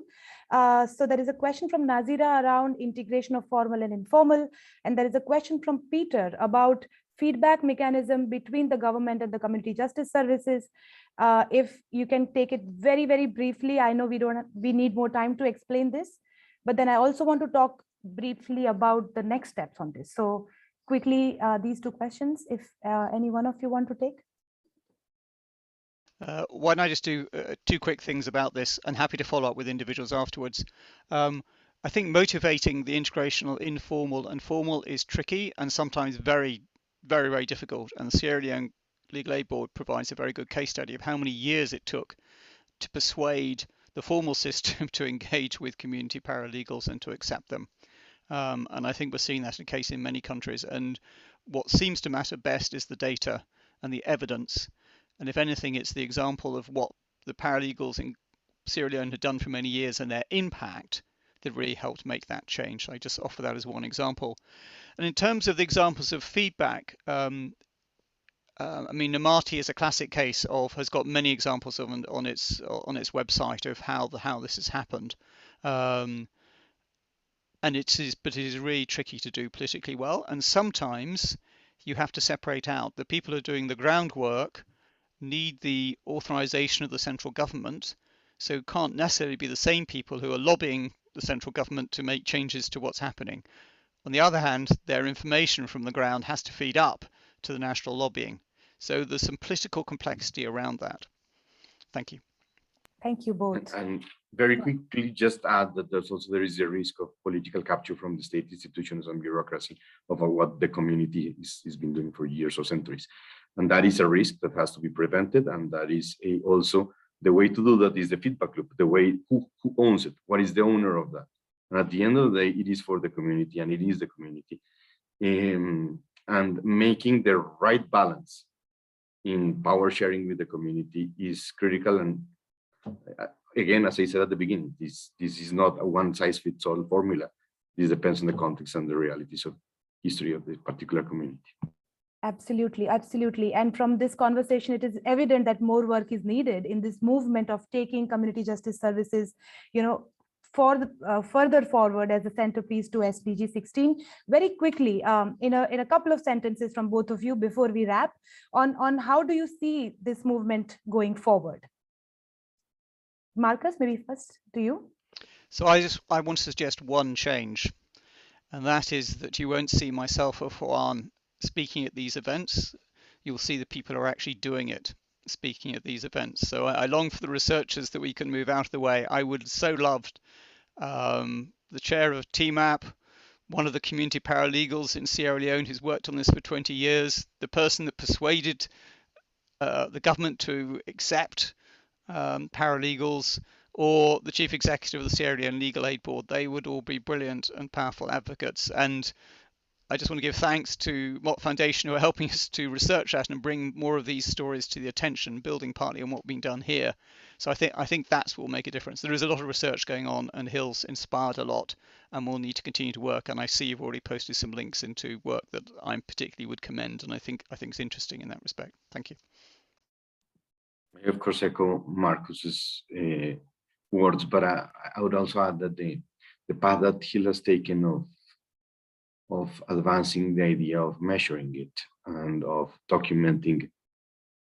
So there is a question from Nazira around integration of formal and informal. And there is a question from Peter about feedback mechanism between the government and the community justice services. If you can take it very, very briefly. I know we need more time to explain this, but then I also want to talk briefly about the next steps on this. So quickly, these two questions, if any one of you want to take. Why don't I just do two quick things about this, and happy to follow up with individuals afterwards. I think motivating the integration of informal and formal is tricky and sometimes very, very, very difficult. And the Sierra Leone Legal Aid Board provides a very good case study of how many years it took to persuade the formal system to engage with community paralegals and to accept them. And I think we're seeing that in case in many countries. And what seems to matter best is the data and the evidence. And if anything, it's the example of what the paralegals in Sierra Leone had done for many years and their impact that really helped make that change. I just offer that as one example. And in terms of the examples of feedback, I mean, Namati is a classic case has got many examples of on its website of how this has happened. And it is really tricky to do politically well. And sometimes you have to separate out the people who are doing the groundwork need the authorization of the central government, so it can't necessarily be the same people who are lobbying the central government to make changes to what's happening. On the other hand, their information from the ground has to feed up to the national lobbying. So there's some political complexity around that. Thank you. Thank you both. And very quickly, just add that there is a risk of political capture from the state institutions and bureaucracy of what the community has been doing for years or centuries. And that is a risk that has to be prevented. And that is also the way to do that is the feedback loop, the way who owns it, what is the owner of that. And at the end of the day, it is for the community, and it is the community. And making the right balance in power sharing with the community is critical. And again, as I said at the beginning, this is not a one-size-fits-all formula. This depends on the context and the realities of history of the particular community. Absolutely, absolutely. And from this conversation, it is evident that more work is needed in this movement of taking community justice services, further forward as a centerpiece to SDG 16. Very quickly, in a couple of sentences from both of you before we wrap, on how do you see this movement going forward? Marcus, maybe first to you. So I want to suggest one change, And that is that you won't see myself or Juan speaking at these events. You'll see the people who are actually doing it, speaking at these events. So I long for the researchers that we can move out of the way. I would so loved the chair of TMAP, one of the community paralegals in Sierra Leone who's worked on this for 20 years, the person that persuaded the government to accept paralegals, or the chief executive of the Sierra Leone Legal Aid Board. They would all be brilliant and powerful advocates. And I just want to give thanks to Mott Foundation who are helping us to research that and bring more of these stories to the attention, building partly on what's being done here. So I think that's what will make a difference. There is a lot of research going on, and HiiL's inspired a lot, and we'll need to continue to work. And I see you've already posted some links into work that I particularly would commend, and I think it's interesting in that respect. Thank you. I, of course, echo Marcus's words, but I would also add that the path that HiiL has taken of advancing the idea of measuring it and of documenting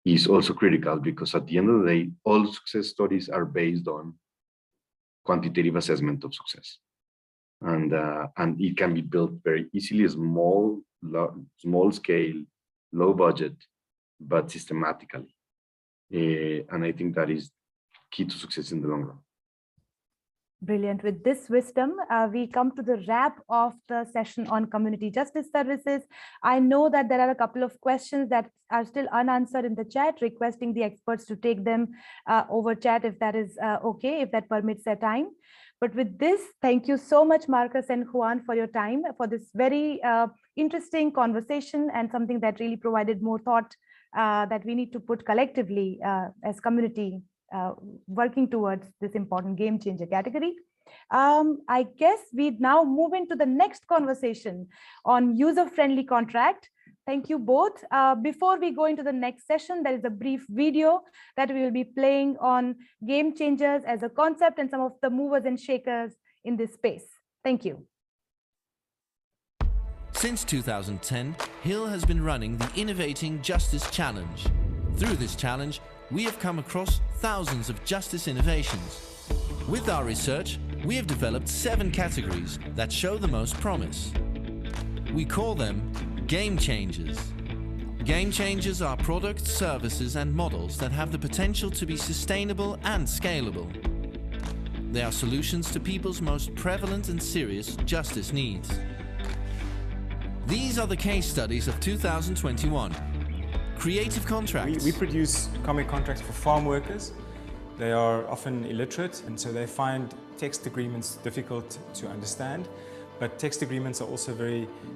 is also critical, because at the end of the day, all success stories are based on quantitative assessment of success, and it can be built very easily, small scale, low budget, but systematically. And I think that is key to success in the long run. Brilliant. With this wisdom, we come to the wrap of the session on community justice services. I know that there are a couple of questions that are still unanswered in the chat, requesting the experts to take them over chat if that is okay, if that permits their time. But with this, thank you so much, Marcus and Juan, for your time, for this very interesting conversation, and something that really provided more thought that we need to put collectively as community working towards this important game changer category. I guess we now move into the next conversation on user-friendly contract. Thank you both. Before we go into the next session, there is a brief video that we will be playing on game changers as a concept and some of the movers and shakers in this space. Thank you. Since 2010, HiiL has been running the Innovating Justice Challenge. Through this challenge, we have come across thousands of justice innovations. With our research, we have developed 7 categories that show the most promise. We call them Game Changers. Game Changers are products, services and models that have the potential to be sustainable and scalable. They are solutions to people's most prevalent and serious justice needs. These are the case studies of 2021. Creative contracts. We produce comic contracts for farm workers. They are often illiterate, and so they find text agreements difficult to understand. But text agreements are also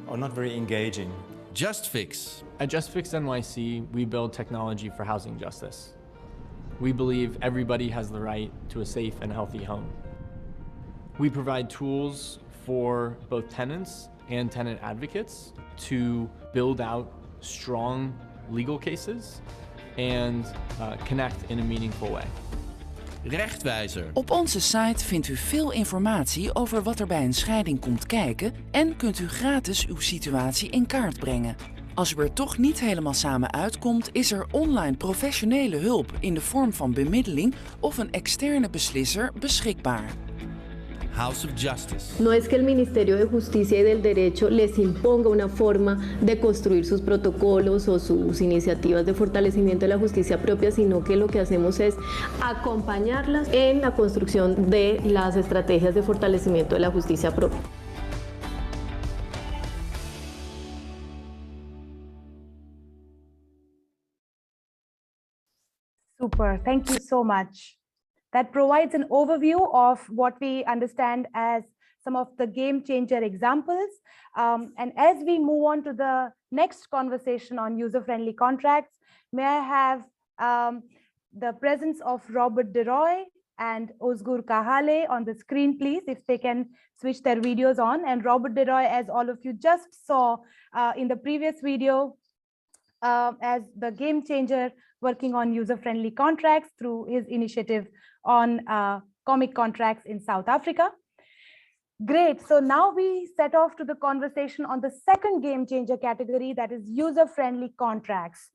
not very engaging. JustFix. At JustFix NYC, we build technology for housing justice. We believe everybody has the right to a safe and healthy home. We provide tools for both tenants and tenant advocates to build out strong legal cases and connect in a meaningful way. Rechtwijzer. Op onze site vindt u veel informatie over wat er bij een scheiding komt kijken en kunt u gratis uw situatie in kaart brengen. Als u er toch niet helemaal samen uitkomt, is er online professionele hulp in de vorm van bemiddeling of een externe beslisser beschikbaar. House of Justice. No es que el Ministerio de Justicia y del Derecho les imponga una forma de construir sus protocolos o sus iniciativas de fortalecimiento de la justicia propia, sino que lo que hacemos es acompañarlas en la construcción de las estrategias de fortalecimiento de la justicia propia. Super, thank you so much. That provides an overview of what we understand as some of the game changer examples. And as we move on to the next conversation on user-friendly contracts, may I have the presence of Robert DeRoy and Ozgur Kahale on the screen, please, if they can switch their videos on. And Robert DeRoy, as all of you just saw in the previous video, as the game changer working on user-friendly contracts through his initiative on comic contracts in South Africa. Great. So now we set off to the conversation on the second game changer category, that is user-friendly contracts.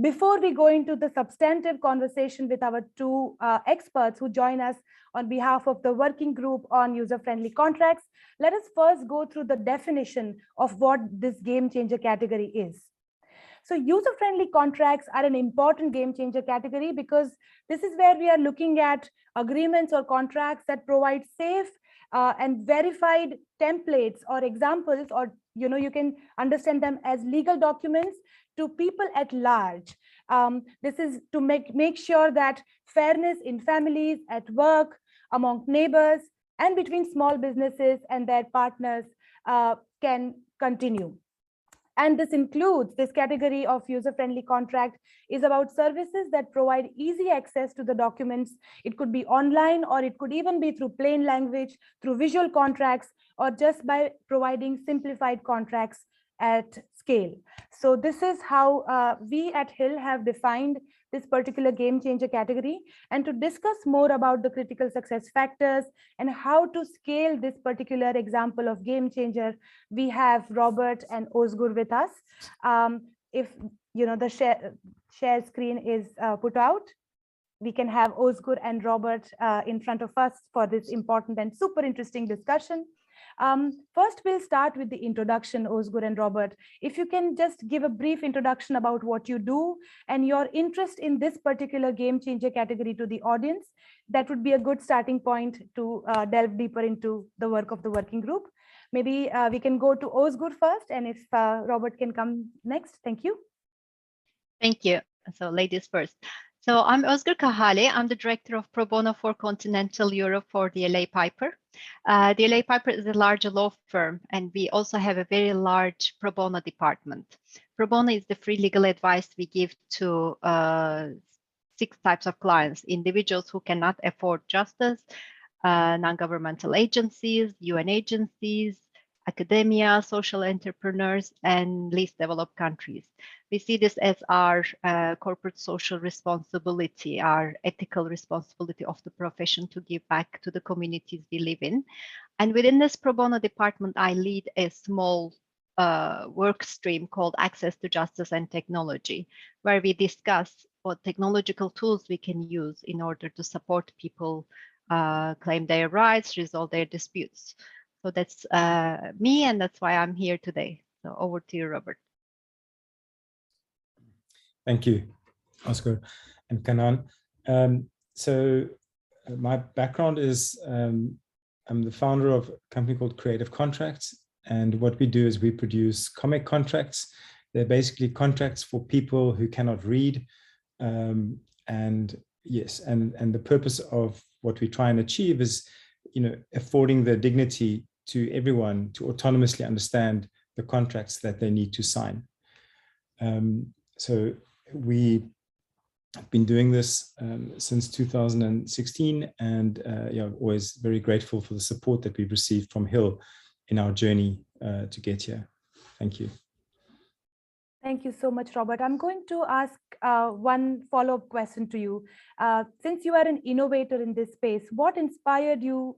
Before we go into the substantive conversation with our two experts who join us on behalf of the working group on user-friendly contracts, let us first go through the definition of what this game changer category is. So user-friendly contracts are an important game changer category because this is where we are looking at agreements or contracts that provide safe and verified templates or examples, or you can understand them as legal documents to people at large. This is to make sure that fairness in families, at work, among neighbors, and between small businesses and their partners can continue. And this category of user-friendly contract is about services that provide easy access to the documents. It could be online, or it could even be through plain language, through visual contracts, or just by providing simplified contracts at scale. So this is how we at HiiL have defined this particular game changer category. And to discuss more about the critical success factors and how to scale this particular example of game changer, we have Robert and Ozgur with us. If the share screen is put out, we can have Ozgur and Robert in front of us for this important and super interesting discussion. First, we'll start with the introduction, Ozgur and Robert. If you can just give a brief introduction about what you do and your interest in this particular game changer category to the audience, that would be a good starting point to delve deeper into the work of the working group. Maybe we can go to Ozgur first, and if Robert can come next. Thank you. Thank you. So ladies first. So I'm Ozgur Kahale. I'm the Director of Pro Bono for Continental Europe for DLA Piper. DLA Piper is a large law firm, and we also have a very large Pro Bono department. Pro Bono is the free legal advice we give to 6 types of clients: individuals who cannot afford justice, non-governmental agencies, UN agencies, academia, social entrepreneurs, and least developed countries. We see this as our corporate social responsibility, our ethical responsibility of the profession to give back to the communities we live in. And within this Pro Bono department, I lead a small work stream called Access to Justice and Technology, where we discuss what technological tools we can use in order to support people claim their rights, resolve their disputes. So that's me, and that's why I'm here today. So over to you, Robert. Thank you, Ozgur and Kanan. My background is I'm the founder of a company called Creative Contracts, and what we do is we produce comic contracts. They're basically contracts for people who cannot read, and the purpose of what we try and achieve is, affording the dignity to everyone to autonomously understand the contracts that they need to sign. So we have been doing this since 2016, and always very grateful for the support that we've received from HiiL in our journey to get here. Thank you. Thank you so much, Robert. I'm going to ask one follow-up question to you. Since you are an innovator in this space, what inspired you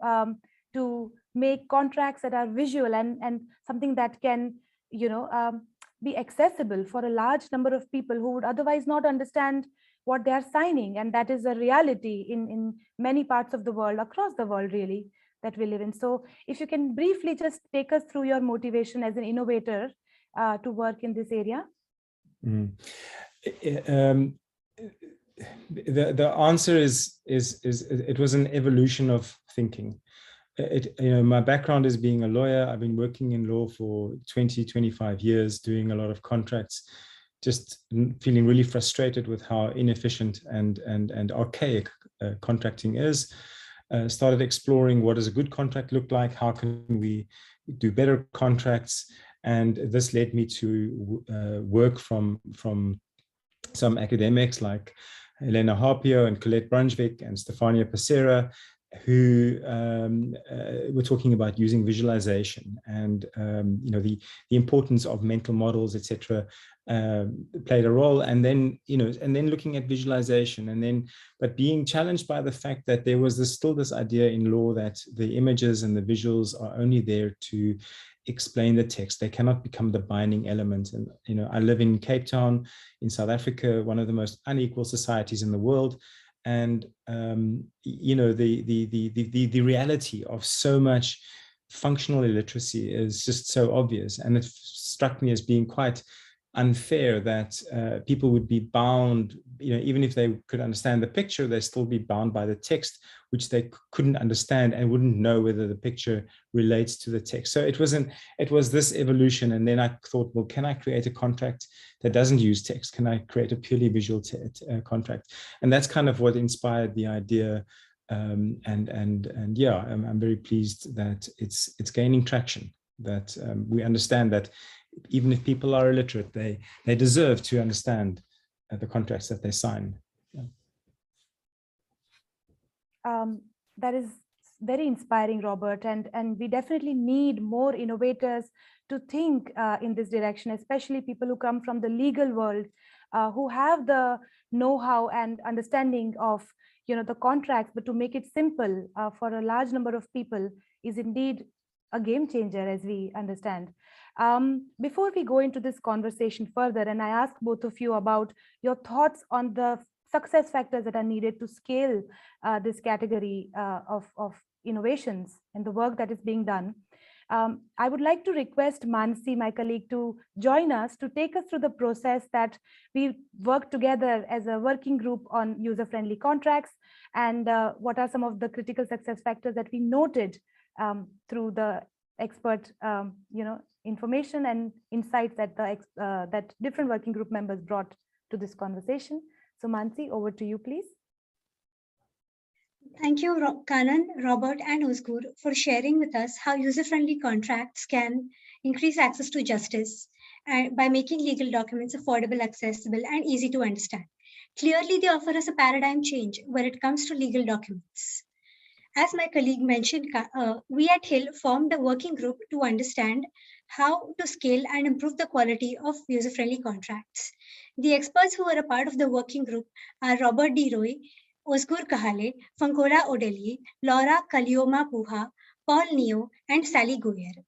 to make contracts that are visual and something that can, be accessible for a large number of people who would otherwise not understand what they are signing? And that is a reality in many parts of the world, across the world, really, that we live in. So if you can briefly just take us through your motivation as an innovator to work in this area. The answer is it was an evolution of thinking. My background is being a lawyer. I've been working in law for 25 years, doing a lot of contracts, just feeling really frustrated with how inefficient and archaic contracting is. Started exploring, what does a good contract look like? How can we do better contracts? And this led me to work from some academics like Helena Harpio and Colette Brunswick and Stefania Passera, who were talking about using visualization and the importance of mental models, etc., played a role. And then looking at visualization, but being challenged by the fact that there was still this idea in law that the images and the visuals are only there to explain the text. They cannot become the binding element. And I live in Cape Town in South Africa, one of the most unequal societies in the world. And the reality of so much functional illiteracy is just so obvious. And it struck me as being quite unfair that people would be bound, even if they could understand the picture, they'd still be bound by the text, which they couldn't understand and wouldn't know whether the picture relates to the text. So it was this evolution. And then I thought, well, can I create a contract that doesn't use text? Can I create a purely visual contract? And that's kind of what inspired the idea. I'm very pleased that it's gaining traction, that we understand that even if people are illiterate, they deserve to understand the contracts that they sign. That is very inspiring, Robert, and we definitely need more innovators to think in this direction, especially people who come from the legal world, who have the know-how and understanding of the contracts, but to make it simple for a large number of people is indeed a game changer, as we understand. Before we go into this conversation further, and I ask both of you about your thoughts on the success factors that are needed to scale this category of innovations and the work that is being done, I would like to request Mansi, my colleague, to join us to take us through the process that we worked together as a working group on user-friendly contracts, and what are some of the critical success factors that we noted through the expert information and insights that that different working group members brought to this conversation. So Mansi, over to you, please. Thank you, Kanan, Robert, and Özgür for sharing with us how user-friendly contracts can increase access to justice by making legal documents affordable, accessible, and easy to understand. Clearly, they offer us a paradigm change when it comes to legal documents. As my colleague mentioned, we at HiiL formed a working group to understand how to scale and improve the quality of user-friendly contracts. The experts who are a part of the working group are Robert D. Roy, Özgür Kahale, Fancola Odeli, Laura Kalioma Puha, Paul Neo, and Sally Goyer.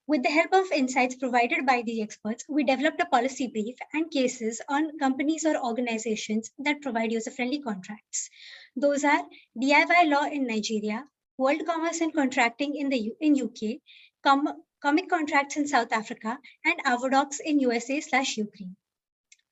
With the help of insights provided by the experts, we developed a policy brief and cases on companies or organizations that provide user-friendly contracts. Those are DIY law in Nigeria, world commerce and contracting in UK, comic contracts in South Africa, and Avodocs in USA/Ukraine.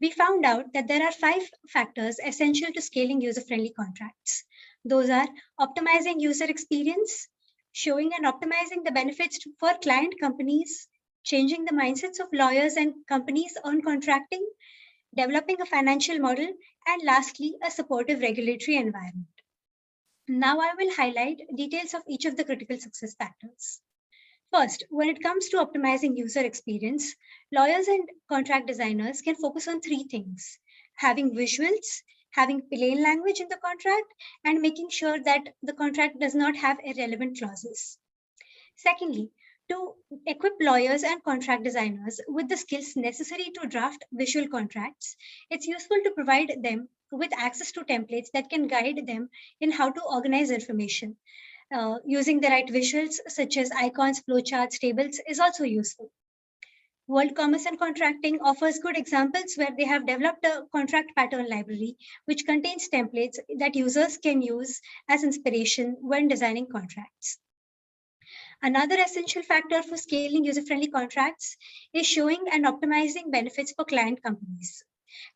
We found out that there are 5 factors essential to scaling user-friendly contracts. Those are optimizing user experience, showing and optimizing the benefits for client companies, changing the mindsets of lawyers and companies on contracting, developing a financial model, and lastly, a supportive regulatory environment. Now I will highlight details of each of the critical success factors. First, when it comes to optimizing user experience, lawyers and contract designers can focus on 3 things: having visuals, having plain language in the contract, and making sure that the contract does not have irrelevant clauses. Secondly, to equip lawyers and contract designers with the skills necessary to draft visual contracts, it's useful to provide them with access to templates that can guide them in how to organize information. Using the right visuals, such as icons, flowcharts, tables, is also useful. World Commerce and Contracting offers good examples where they have developed a contract pattern library, which contains templates that users can use as inspiration when designing contracts. Another essential factor for scaling user-friendly contracts is showing and optimizing benefits for client companies.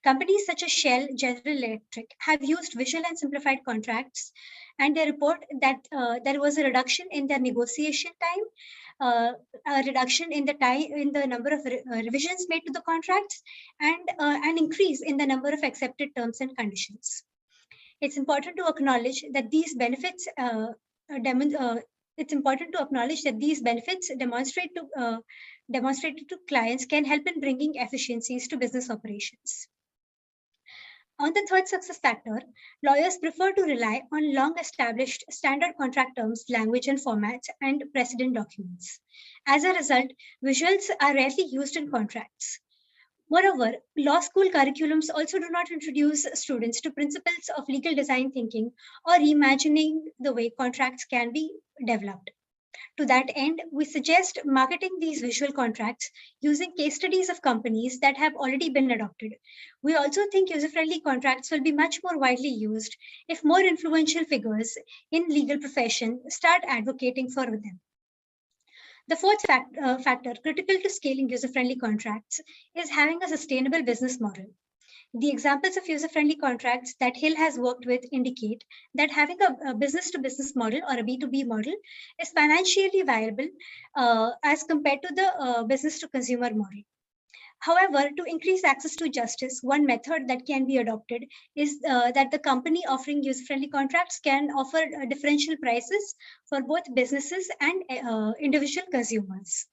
Companies such as Shell, General Electric have used visual and simplified contracts, and they report that there was a reduction in their negotiation time, a reduction in the number of revisions made to the contracts, and an increase in the number of accepted terms and conditions. It's important to acknowledge that these benefits demonstrated to clients can help in bringing efficiencies to business operations. On the third success factor, lawyers prefer to rely on long-established standard contract terms, language and formats, and precedent documents. As a result, visuals are rarely used in contracts. Moreover, law school curriculums also do not introduce students to principles of legal design thinking or reimagining the way contracts can be developed. To that end, we suggest marketing these visual contracts using case studies of companies that have already been adopted. We also think user-friendly contracts will be much more widely used if more influential figures in legal profession start advocating for them. The fourth factor critical to scaling user-friendly contracts is having a sustainable business model. The examples of user-friendly contracts that HiiL has worked with indicate that having a business-to-business model or a B2B model is financially viable as compared to the business-to-consumer model. However, to increase access to justice, one method that can be adopted is that the company offering user-friendly contracts can offer differential prices for both businesses and individual consumers.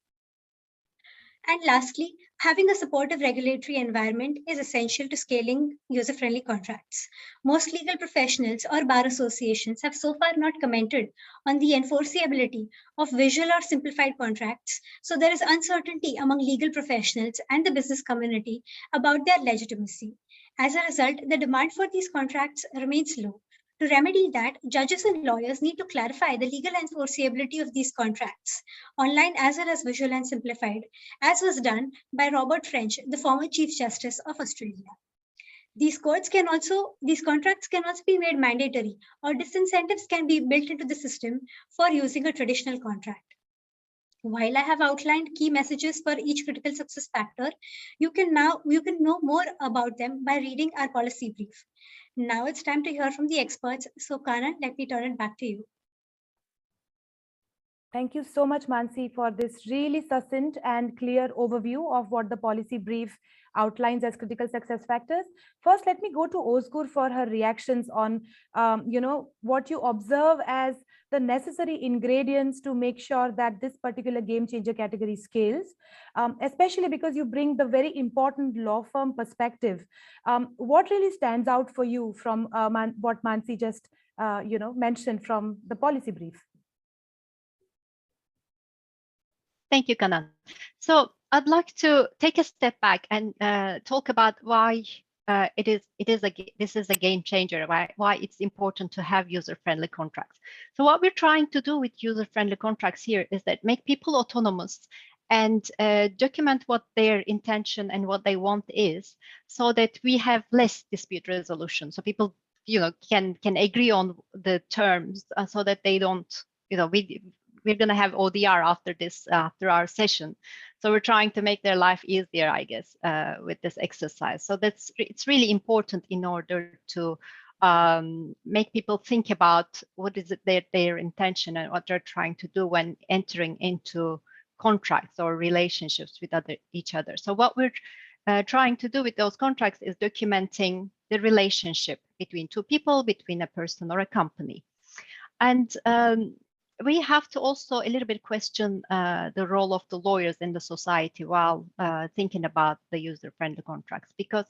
And lastly, having a supportive regulatory environment is essential to scaling user-friendly contracts. Most legal professionals or bar associations have so far not commented on the enforceability of visual or simplified contracts, so there is uncertainty among legal professionals and the business community about their legitimacy. As a result, the demand for these contracts remains low. To remedy that, judges and lawyers need to clarify the legal enforceability of these contracts, online as well as visual and simplified, as was done by Robert French, the former Chief Justice of Australia. These contracts can also be made mandatory, or disincentives can be built into the system for using a traditional contract. While I have outlined key messages for each critical success factor, you can know more about them by reading our policy brief. Now it's time to hear from the experts. So Kanan, let me turn it back to you. Thank you so much, Mansi, for this really succinct and clear overview of what the policy brief outlines as critical success factors. First, let me go to Ozgur for her reactions on, what you observe as the necessary ingredients to make sure that this particular game changer category scales, especially because you bring the very important law firm perspective. What really stands out for you from what Mansi just mentioned from the policy brief? Thank you, Kanan. So I'd like to take a step back and talk about why this is a game changer, why it's important to have user-friendly contracts. So what we're trying to do with user-friendly contracts here is that make people autonomous and document what their intention and what they want is, so that we have less dispute resolution. So people, can agree on the terms, so that they don't, we're going to have ODR after our session. So we're trying to make their life easier, I guess, with this exercise. So it's really important in order to make people think about what is it their intention and what they're trying to do when entering into contracts or relationships with each other. So what we're trying to do with those contracts is documenting the relationship between two people, between a person or a company. And we have to also a little bit question the role of the lawyers in the society while thinking about the user-friendly contracts, because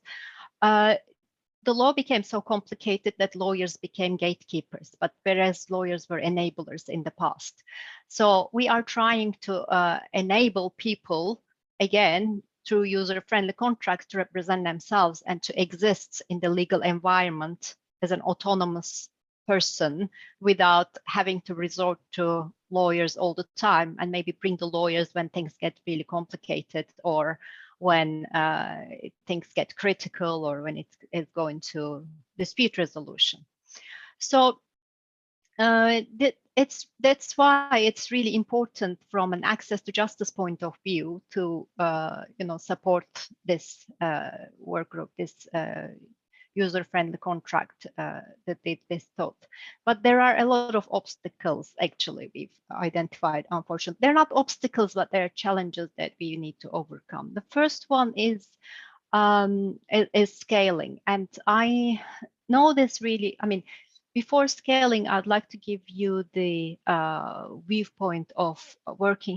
the law became so complicated that lawyers became gatekeepers, but whereas lawyers were enablers in the past. So we are trying to enable people, again, through user-friendly contracts to represent themselves and to exist in the legal environment as an autonomous person without having to resort to lawyers all the time, and maybe bring the lawyers when things get really complicated, or when things get critical, or when it's going to dispute resolution. So that's why it's really important from an access to justice point of view to support this work group, this user-friendly contract that this thought. But there are a lot of obstacles, actually, we've identified, unfortunately. They're not obstacles, but they're challenges that we need to overcome. The first one is scaling. And I know this really, before scaling, I'd like to give you the viewpoint of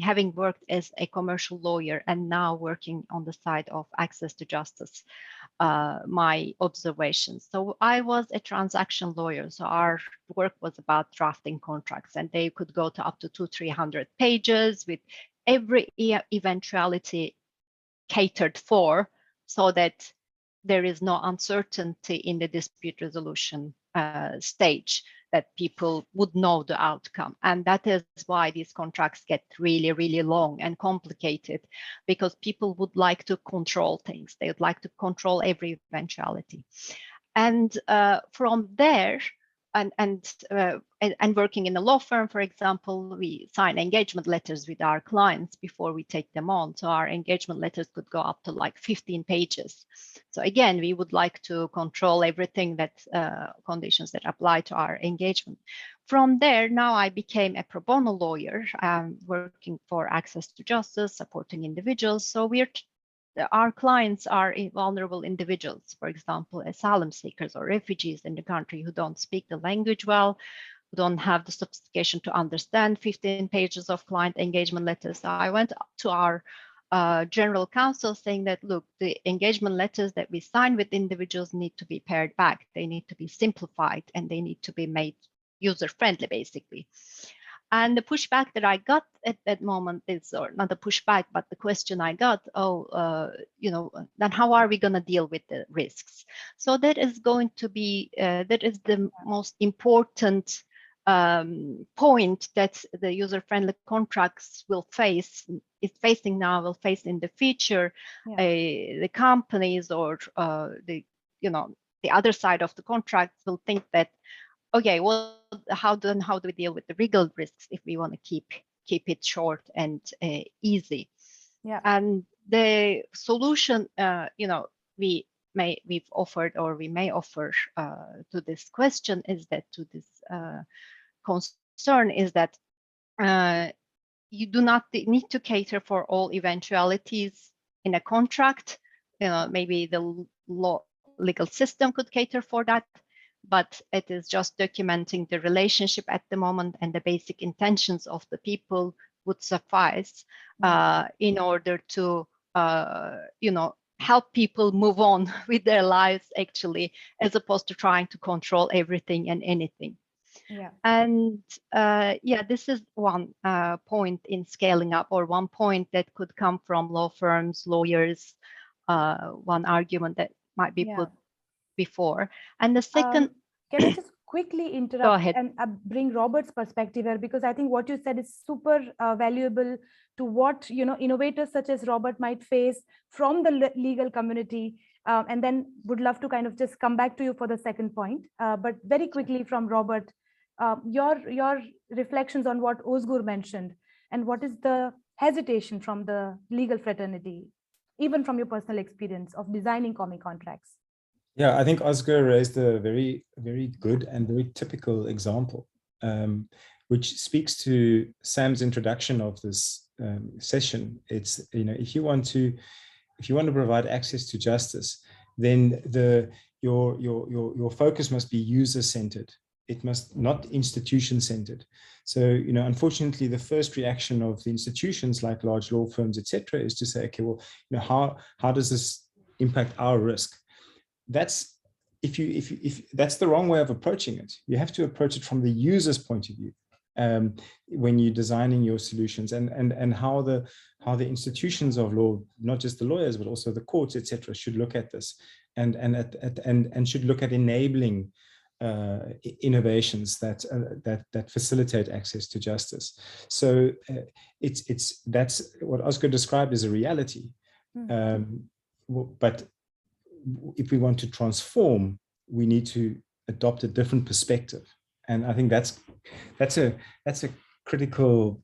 having worked as a commercial lawyer and now working on the side of access to justice. my observations. So I was a transaction lawyer, so our work was about drafting contracts, and they could go to up to 200-300 pages with every eventuality catered for, so that there is no uncertainty in the dispute resolution stage, that people would know the outcome. And that is why these contracts get really, really long and complicated, because people would like to control things. They would like to control every eventuality. And from there, and working in a law firm, for example, we sign engagement letters with our clients before we take them on. So our engagement letters could go up to like 15 pages. So again, we would like to control everything that conditions that apply to our engagement. From there, now I became a pro bono lawyer, working for access to justice, supporting individuals. So our clients are vulnerable individuals, for example, asylum seekers or refugees in the country who don't speak the language well, who don't have the sophistication to understand 15 pages of client engagement letters. So I went to our general counsel saying that, look, the engagement letters that we sign with individuals need to be pared back. They need to be simplified, and they need to be made user-friendly, basically. And the pushback that I got at that moment is, or not the pushback, but the question I got, then how are we going to deal with the risks? So that is going to be, that is the most important point that the user-friendly contracts will face, is facing now, will face in the future. The companies or the other side of the contract will think that, okay, well, how do we deal with the legal risks if we want to keep it short and easy? Yeah. And the solution, we've offered, or we may offer to this question, is that, to this concern, is that you do not need to cater for all eventualities in a contract. Maybe the legal system could cater for that, but it is just documenting the relationship at the moment, and the basic intentions of the people would suffice in order to, help people move on with their lives, actually, as opposed to trying to control everything and anything. Yeah. And this is one point in scaling up, or one point that could come from law firms, lawyers, one argument that might be put before. And the second, can I just quickly interrupt and bring Robert's perspective here, because I think what you said is super valuable to what innovators such as Robert might face from the legal community, and then would love to kind of just come back to you for the second point. But very quickly from Robert, your reflections on what Ozgur mentioned, and what is the hesitation from the legal fraternity, even from your personal experience of designing commie contracts. Yeah, I think Ozgur raised a very, very good and very typical example, which speaks to Sam's introduction of this session. It's, if you want to provide access to justice, then your focus must be user-centered. It must not institution-centered. So, unfortunately, the first reaction of the institutions like large law firms, etc., is to say, okay, well, how does this impact our risk? That's if that's the wrong way of approaching it. You have to approach it from the user's point of view when you're designing your solutions, and how the institutions of law, not just the lawyers but also the courts, etc., should look at this, and should look at enabling innovations that facilitate access to justice. So that's what Ozgur described as a reality, but if we want to transform, we need to adopt a different perspective, and I think that's a critical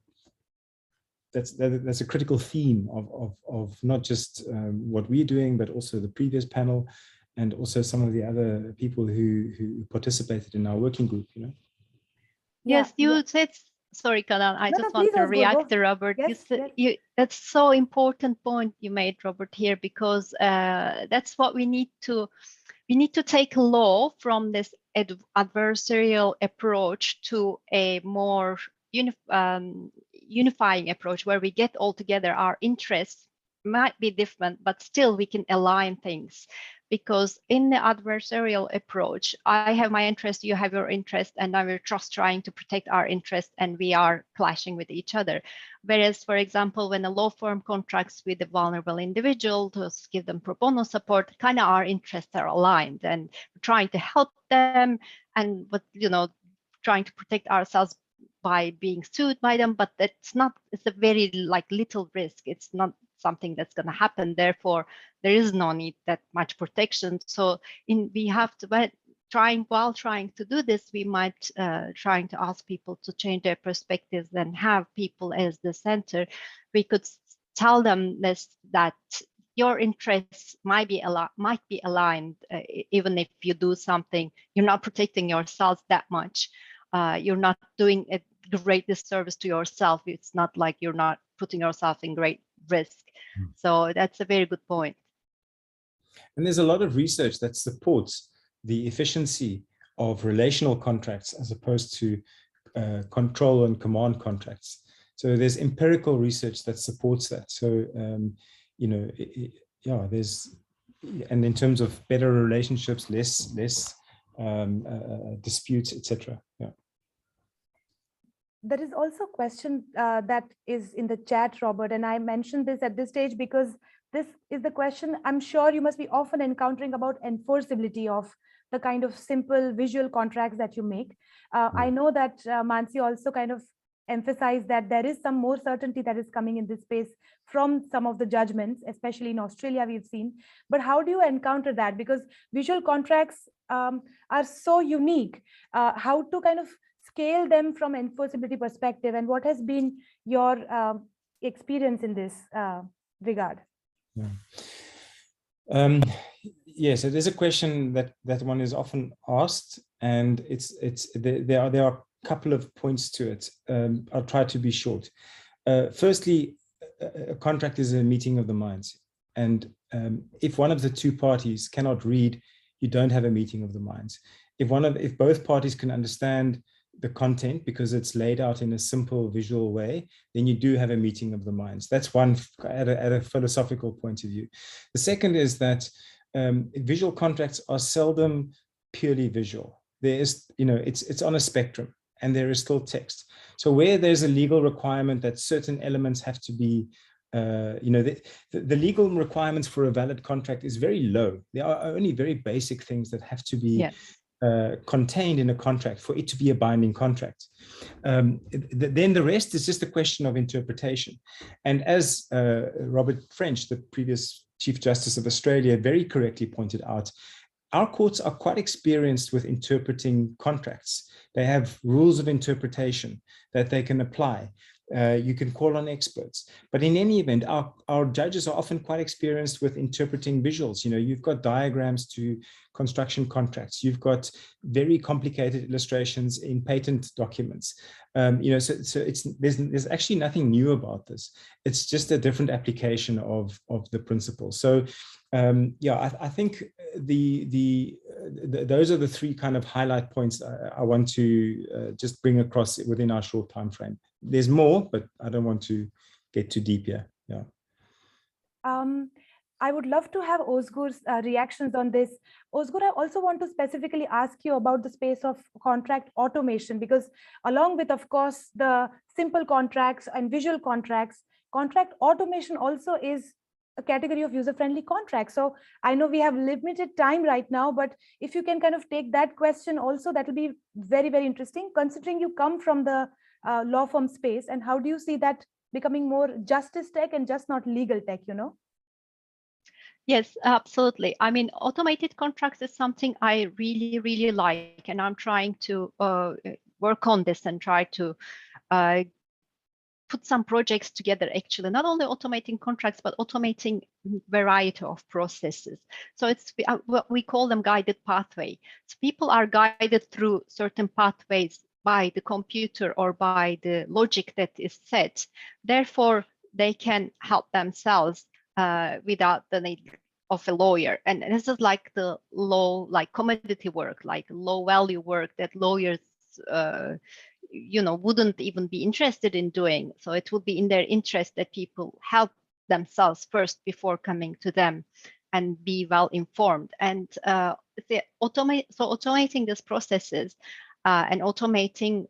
theme of not just what we're doing, but also the previous panel, and also some of the other people who participated in our working group. Yes, you said. Sorry, Kanan, I just want to react to Robert. Yes, that's so important point you made, Robert, here, because that's what we need to take law from this adversarial approach to a more unifying approach, where we get all together. Our interests might be different, but still we can align things. because in the adversarial approach, I have my interest, you have your interest, and now we're just trying to protect our interest and we are clashing with each other. Whereas, for example, when a law firm contracts with a vulnerable individual to give them pro bono support, kind of our interests are aligned and we're trying to help them, and but trying to protect ourselves by being sued by them, but it's a very little risk. It's not something that's going to happen. Therefore, there is no need that much protection. So we have to, while trying to do this, we might trying to ask people to change their perspectives and have people as the center. We could tell them that your interests might be aligned, even if you do something, you're not protecting yourselves that much. You're not doing a great disservice to yourself. It's not like you're not putting yourself in great risk. So that's a very good point. And there's a lot of research that supports the efficiency of relational contracts as opposed to control and command contracts. So there's empirical research that supports that. So, and in terms of better relationships, less disputes, etc. Yeah. There is also a question that is in the chat, Robert, and I mentioned this at this stage because this is the question I'm sure you must be often encountering about enforceability of the kind of simple visual contracts that you make. I know that Mansi also kind of emphasized that there is some more certainty that is coming in this space from some of the judgments, especially in Australia, we've seen. But how do you encounter that? Because visual contracts are so unique. How to kind of scale them from enforceability perspective, and what has been your experience in this regard? Yeah. Yes, it is a question that one is often asked, and there are a couple of points to it. I'll try to be short. Firstly, a contract is a meeting of the minds, and if one of the two parties cannot read, you don't have a meeting of the minds. If both parties can understand the content because it's laid out in a simple visual way, then you do have a meeting of the minds. That's one at a philosophical point of view. The second is that visual contracts are seldom purely visual. There is, it's on a spectrum, and there is still text. So where there's a legal requirement that certain elements have to be, the legal requirements for a valid contract is very low. There are only very basic things that have to be contained in a contract for it to be a binding contract. Then the rest is just a question of interpretation. And as Robert French, the previous Chief Justice of Australia, very correctly pointed out, our courts are quite experienced with interpreting contracts. They have rules of interpretation that they can apply. You can call on experts, but in any event, our judges are often quite experienced with interpreting visuals. You've got diagrams to construction contracts. You've got very complicated illustrations in patent documents. So there's actually nothing new about this. It's just a different application of the principle. So I think those are the three kind of highlight points I want to just bring across within our short time frame. There's more, but I don't want to get too deep here. Yeah. I would love to have Ozgur's reactions on this. Ozgur, I also want to specifically ask you about the space of contract automation, because along with, of course, the simple contracts and visual contracts, contract automation also is a category of user-friendly contracts. So I know we have limited time right now, but if you can kind of take that question also, that will be very, very interesting, considering you come from the law firm space, and how do you see that becoming more justice tech and just not legal tech, Yes, absolutely. I mean, automated contracts is something I really, really like, and I'm trying to work on this and try to put some projects together, actually, not only automating contracts, but automating variety of processes. So it's what we call them guided pathway. So people are guided through certain pathways by the computer or by the logic that is set. Therefore, they can help themselves without the need of a lawyer. And this is like the low, like commodity work, like low value work that lawyers wouldn't even be interested in doing. So it would be in their interest that people help themselves first before coming to them and be well informed. And automating these processes and automating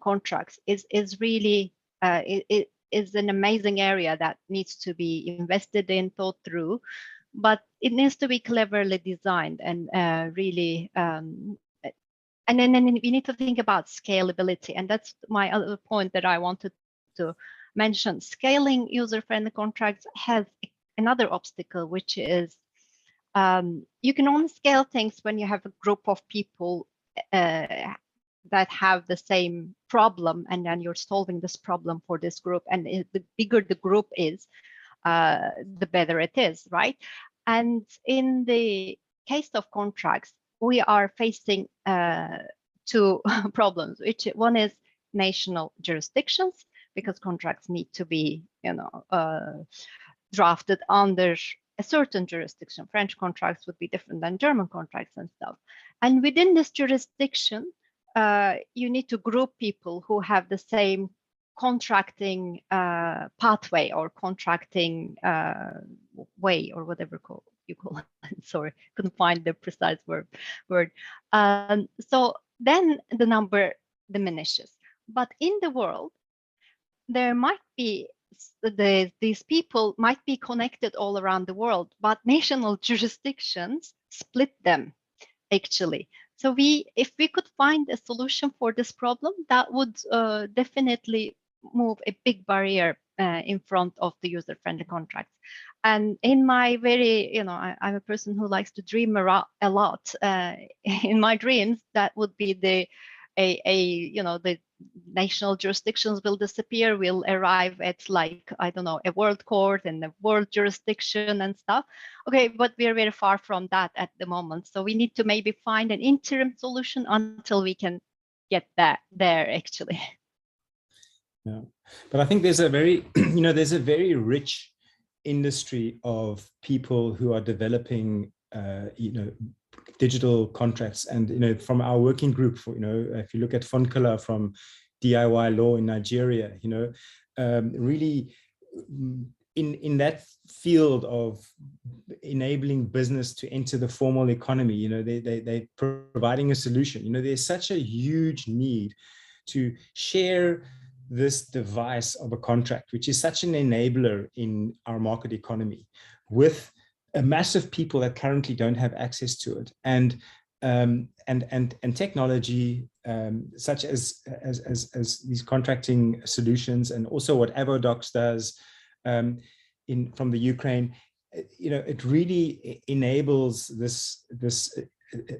contracts is really it is an amazing area that needs to be invested in, thought through, but it needs to be cleverly designed and really. And then we need to think about scalability, and that's my other point that I wanted to mention. Scaling user-friendly contracts has another obstacle, which is you can only scale things when you have a group of people that have the same problem, and then you're solving this problem for this group. And the bigger the group is, the better it is, right? And in the case of contracts, we are facing two problems, which one is national jurisdictions, because contracts need to be, drafted under a certain jurisdiction. French contracts would be different than German contracts and stuff. And within this jurisdiction, you need to group people who have the same contracting pathway or contracting way, or whatever you call it. Sorry, couldn't find the precise word. So then the number diminishes. But in the world, there might be these people might be connected all around the world, but national jurisdictions split them actually. So if we could find a solution for this problem, that would definitely move a big barrier in front of the user-friendly contracts. And in my very, I'm a person who likes to dream a lot. In my dreams, that would be the national jurisdictions will disappear. We'll arrive at, like, I don't know, a world court and a world jurisdiction and stuff. Okay, but we're very far from that at the moment. So we need to maybe find an interim solution until we can get there actually. Yeah, but I think there's a very, there's a very rich industry of people who are developing, digital contracts. And, from our working group, if you look at Fonkala from DIY Law in Nigeria, really in that field of enabling business to enter the formal economy, they're providing a solution. There's such a huge need to share this device of a contract, which is such an enabler in our market economy, with a massive people that currently don't have access to it, and technology such as these contracting solutions, and also what Avodocs does from the Ukraine. It really enables this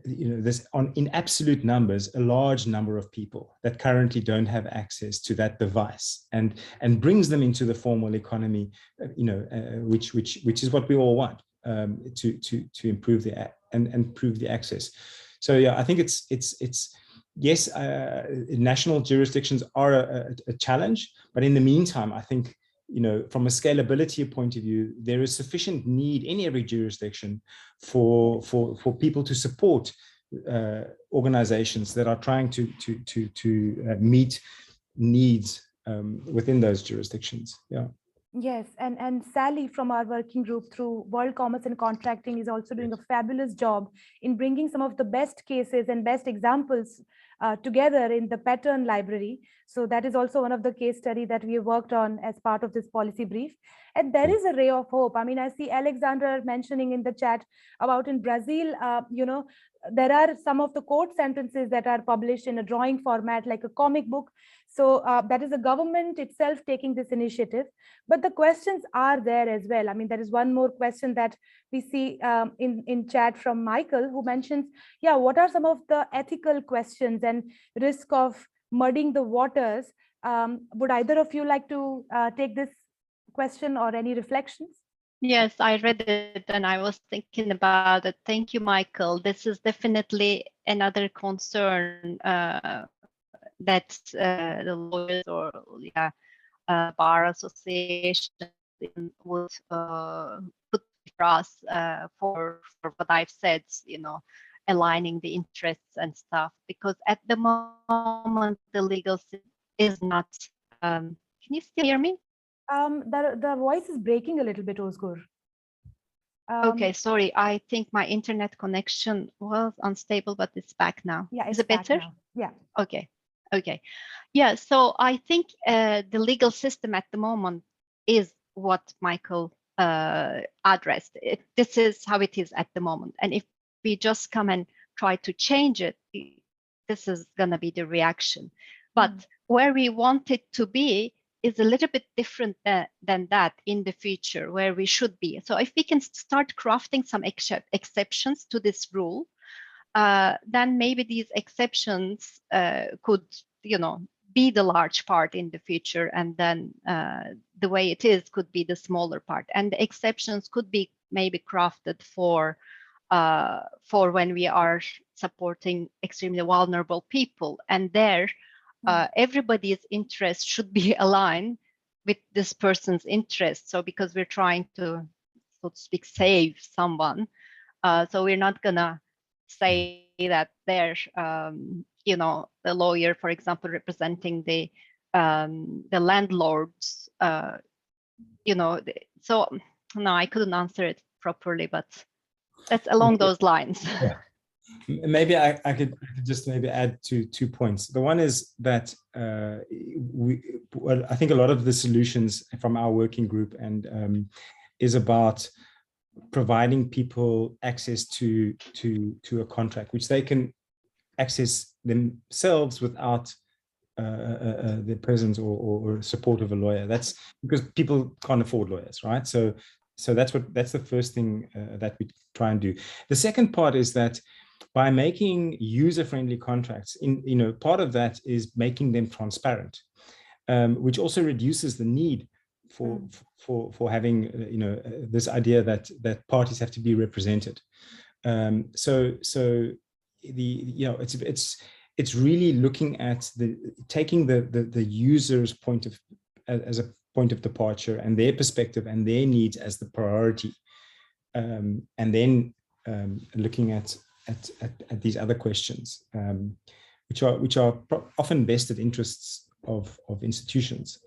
in absolute numbers, a large number of people that currently don't have access to that device, and brings them into the formal economy, which is what we all want, to improve improve the access. So yeah, I think it's yes, national jurisdictions are a challenge, but in the meantime, I think, from a scalability point of view, there is sufficient need in every jurisdiction for people to support organizations that are trying to meet needs within those jurisdictions. Yeah. Yes, and Sally from our working group through World Commerce and Contracting is also doing a fabulous job in bringing some of the best cases and best examples together in the pattern library. So that is also one of the case study that we have worked on as part of this policy brief. And there is a ray of hope. I mean, I see Alexander mentioning in the chat about in Brazil, there are some of the court sentences that are published in a drawing format, like a comic book. So that is the government itself taking this initiative. But the questions are there as well. I mean, there is one more question that we see in chat from Michael, who mentions, yeah, what are some of the ethical questions and risk of muddying the waters? Would either of you like to take this question or any reflections? Yes, I read it and I was thinking about it. Thank you, Michael. This is definitely another concern that the lawyers or bar association would put for us for what I've said, aligning the interests and stuff. Because at the moment, the legal system is not. Can you still hear me? The voice is breaking a little bit, Ozgur. Okay, sorry. I think my internet connection was unstable, but it's back now. Yeah, Is it's it back better? now. Yeah. Okay. Okay. Yeah. So I think the legal system at the moment is what Michael addressed. This is how it is at the moment. And if we just come and try to change it, this is going to be the reaction. But where we want it to be is a little bit different than that in the future, where we should be. So if we can start crafting some exceptions to this rule, then maybe these exceptions could, be the large part in the future, and then the way it is could be the smaller part. And the exceptions could be maybe crafted for when we are supporting extremely vulnerable people, and there everybody's interest should be aligned with this person's interest. So because we're trying to, so to speak, save someone, so we're not gonna say that they're, the lawyer, for example, representing the landlords, so no, I couldn't answer it properly, but that's along those lines. Yeah. Maybe I could just maybe add two points. The one is that I think a lot of the solutions from our working group and is about providing people access to a contract, which they can access themselves without the presence or support of a lawyer. That's because people can't afford lawyers, right? So that's the first thing that we try and do. The second part is that by making user-friendly contracts, part of that is making them transparent, which also reduces the need for having this idea that parties have to be represented. It's really looking at taking the user's point of as a point of departure and their perspective and their needs as the priority, and then looking at these other questions, which are often vested interests of institutions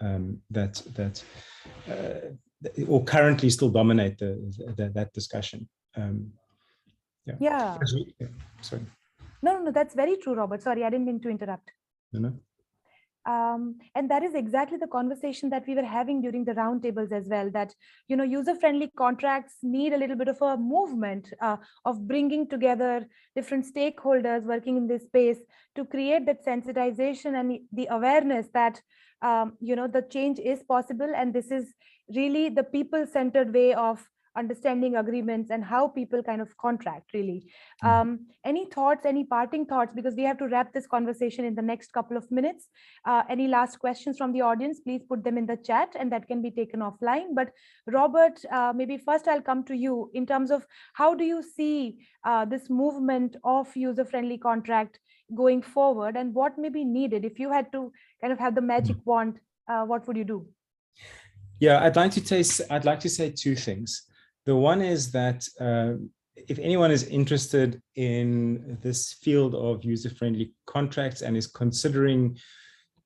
that or currently still dominate that discussion. Yeah. Sorry. No, that's very true, Robert. Sorry, I didn't mean to interrupt. No. And that is exactly the conversation that we were having during the roundtables as well, that, user-friendly contracts need a little bit of a movement of bringing together different stakeholders working in this space to create that sensitization and the awareness that, the change is possible. And this is really the people-centered way of understanding agreements and how people kind of contract, really. Any thoughts, any parting thoughts, because we have to wrap this conversation in the next couple of minutes. Any last questions from the audience, please put them in the chat and that can be taken offline. But Robert, maybe first I'll come to you in terms of how do you see this movement of user-friendly contract going forward, and what may be needed? If you had to kind of have the magic wand, what would you do? Yeah, I'd like to say two things. The one is that if anyone is interested in this field of user-friendly contracts and is considering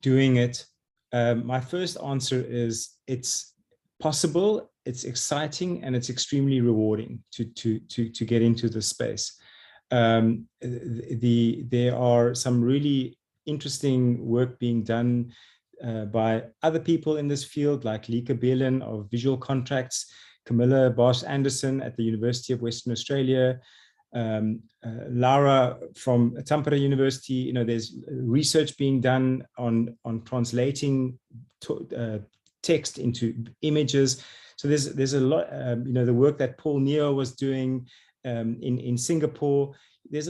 doing it, my first answer is it's possible, it's exciting, and it's extremely rewarding to get into this space. There are some really interesting work being done by other people in this field, like Lika Beelen of Visual Contracts, Camilla Bosch-Anderson at the University of Western Australia, Laura from Tampere University. There's research being done on translating text into images. So there's a lot. The work that Paul Neo was doing in Singapore. It's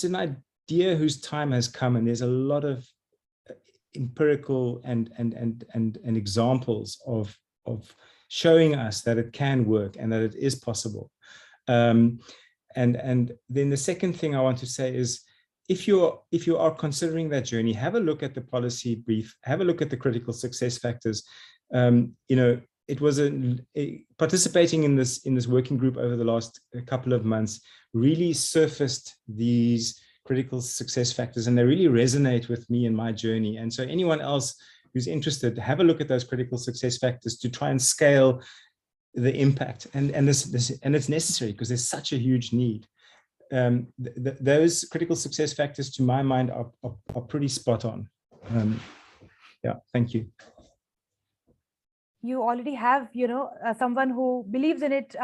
an idea whose time has come, and there's a lot of empirical and examples of showing us that it can work and that it is possible. And then the second thing I want to say is, if you are considering that journey, have a look at the policy brief, have a look at the critical success factors. It was participating in this working group over the last couple of months really surfaced these critical success factors, and they really resonate with me in my journey. And so anyone else who's interested, have a look at those critical success factors to try and scale the impact, and it's necessary because there's such a huge need. Those critical success factors, to my mind, are pretty spot on. Yeah, thank you. You already have, someone who believes in it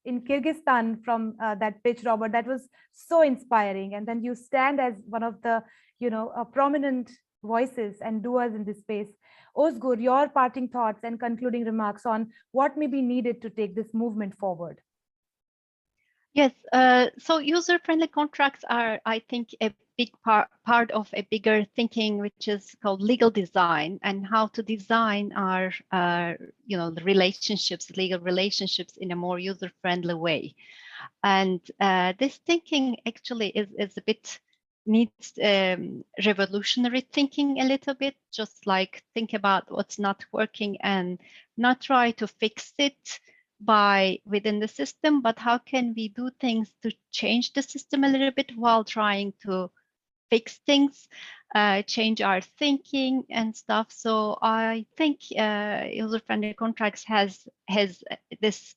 in Kyrgyzstan from that pitch, Robert. That was so inspiring. And then you stand as one of the, prominent voices and doers in this space. Ozgur, your parting thoughts and concluding remarks on what may be needed to take this movement forward. Yes, so user-friendly contracts are, I think, a big part of a bigger thinking, which is called legal design, and how to design our, the relationships, legal relationships, in a more user-friendly way. And this thinking actually is a bit needs revolutionary thinking a little bit, just like think about what's not working and not try to fix it by within the system, but how can we do things to change the system a little bit while trying to fix things, change our thinking and stuff. So I think user-friendly contracts has this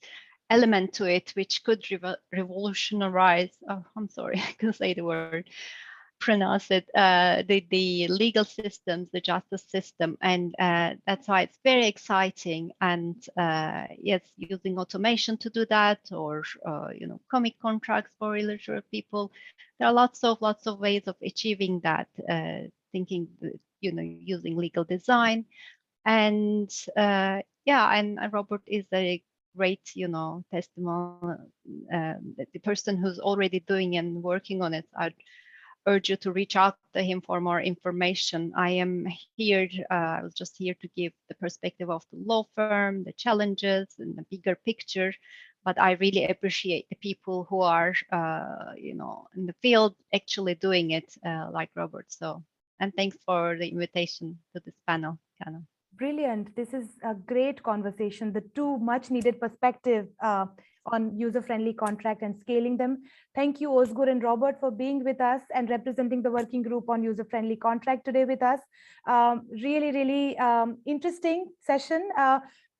element to it which could revolutionize. Oh, I'm sorry, I can say the word. Pronounce it, the legal systems, the justice system, and that's why it's very exciting. And yes, using automation to do that, or comic contracts for illiterate people. There are lots of ways of achieving that. Thinking, using legal design, and yeah, and Robert is a great, testimony. The person who's already doing and working on it. I'd urge you to reach out to him for more information. I am here, I was just here to give the perspective of the law firm, the challenges, and the bigger picture. But I really appreciate the people who are, in the field actually doing it, like Robert. So, and thanks for the invitation to this panel, Kana. Brilliant. This is a great conversation. The two much needed perspective on user-friendly contract and scaling them. Thank you, Ozgur and Robert, for being with us and representing the working group on user-friendly contract today with us. Really interesting session.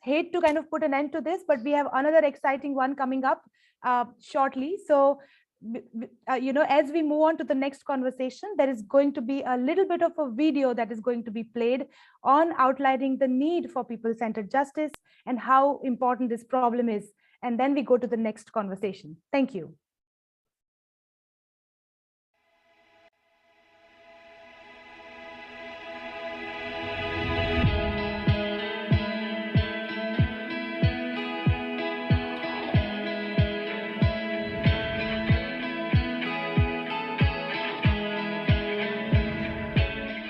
Hate to kind of put an end to this, but we have another exciting one coming up shortly. So, as we move on to the next conversation, there is going to be a little bit of a video that is going to be played on outlining the need for people-centered justice and how important this problem is. And then we go to the next conversation. Thank you.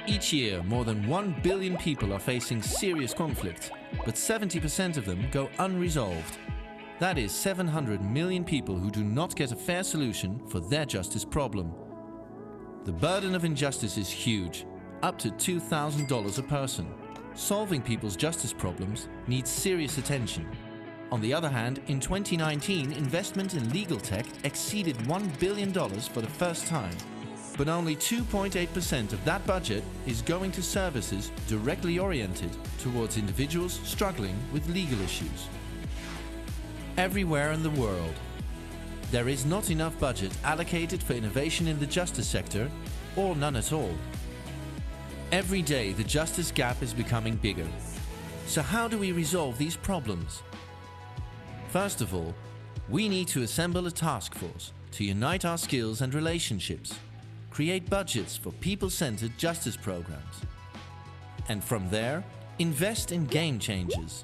Each year, more than 1 billion people are facing serious conflict, but 70% of them go unresolved. That is 700 million people who do not get a fair solution for their justice problem. The burden of injustice is huge, up to $2,000 a person. Solving people's justice problems needs serious attention. On the other hand, in 2019, investment in legal tech exceeded $1 billion for the first time. But only 2.8% of that budget is going to services directly oriented towards individuals struggling with legal issues. Everywhere in the world, there is not enough budget allocated for innovation in the justice sector, or none at all. Every day, the justice gap is becoming bigger. So how do we resolve these problems? First of all, we need to assemble a task force to unite our skills and relationships, create budgets for people-centered justice programs, and from there, invest in Gamechangers.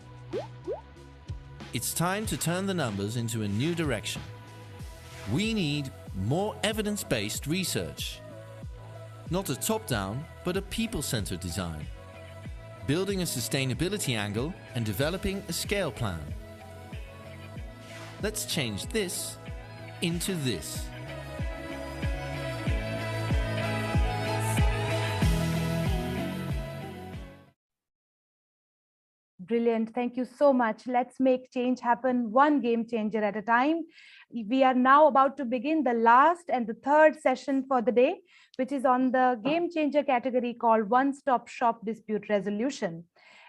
It's time to turn the numbers into a new direction. We need more evidence-based research. Not a top-down, but a people-centered design. Building a sustainability angle and developing a scale plan. Let's change this into this. Brilliant. Thank you so much. Let's make change happen one game changer at a time. We are now about to begin the last and the third session for the day, which is on the game changer category called One-Stop Shop Dispute Resolution.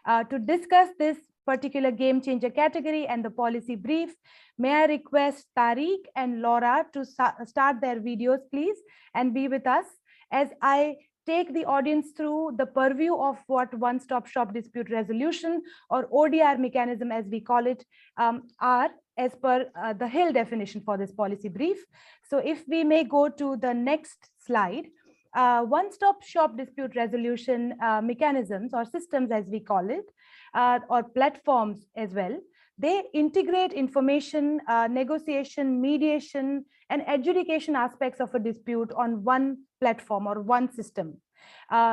To discuss this particular game changer category and the policy brief. May I request Tariq and Laura to start their videos, please, and be with us as I take the audience through the purview of what one-stop shop dispute resolution or ODR mechanism, as we call it, are as per the HiiL definition for this policy brief. So if we may go to the next slide, one-stop shop dispute resolution mechanisms or systems, as we call it, or platforms as well, they integrate information, negotiation, mediation, and adjudication aspects of a dispute on one platform or one system.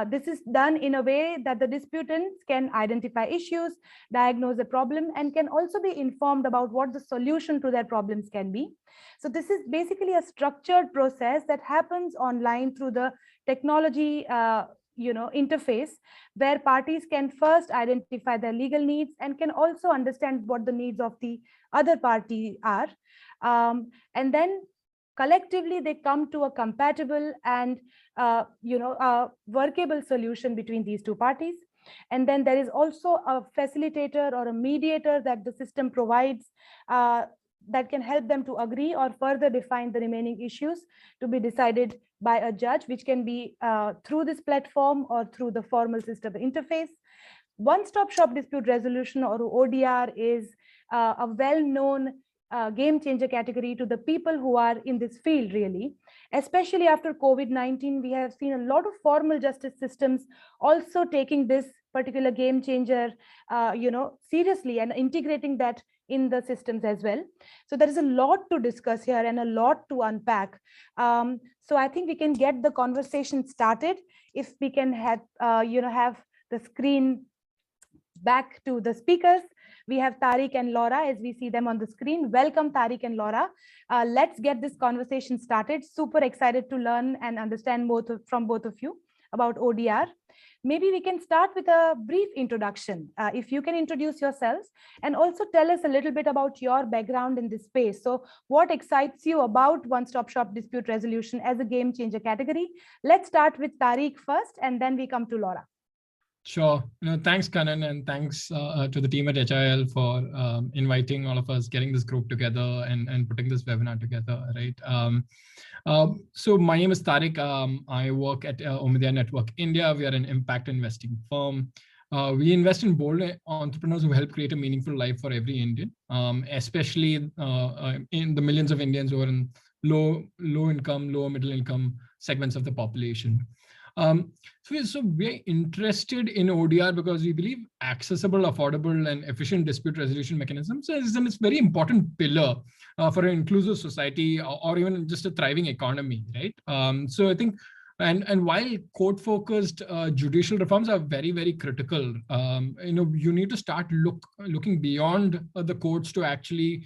This is done in a way that the disputants can identify issues, diagnose a problem, and can also be informed about what the solution to their problems can be. So this is basically a structured process that happens online through the technology interface, where parties can first identify their legal needs and can also understand what the needs of the other party are. And then collectively, they come to a compatible and workable solution between these two parties. And then there is also a facilitator or a mediator that the system provides that can help them to agree or further define the remaining issues to be decided by a judge, which can be through this platform or through the formal system interface. One-stop shop dispute resolution or ODR is a well-known game changer category to the people who are in this field, really. Especially after COVID-19, we have seen a lot of formal justice systems also taking this particular game changer seriously and integrating that in the systems as well. So there is a lot to discuss here and a lot to unpack. So I think we can get the conversation started if we can have the screen back to the speakers. We have Tariq and Laura as we see them on the screen. Welcome, Tariq and Laura. Let's get this conversation started. Super excited to learn and understand from both of you about ODR. Maybe we can start with a brief introduction. If you can introduce yourselves and also tell us a little bit about your background in this space. So what excites you about one-stop shop dispute resolution as a game changer category? Let's start with Tariq first, and then we come to Laura. Sure. Thanks, Kanan, and thanks to the team at HiiL for inviting all of us, getting this group together and putting this webinar together, right? So my name is Tariq. I work at Omidyar Network India. We are an impact investing firm. We invest in bold entrepreneurs who help create a meaningful life for every Indian, especially in the millions of Indians who are in low income, lower middle income segments of the population. So we're interested in ODR because we believe accessible, affordable, and efficient dispute resolution mechanisms is a very important pillar for an inclusive society or even just a thriving economy, right? So I think, and while court-focused judicial reforms are very, very critical, you need to start looking beyond the courts to actually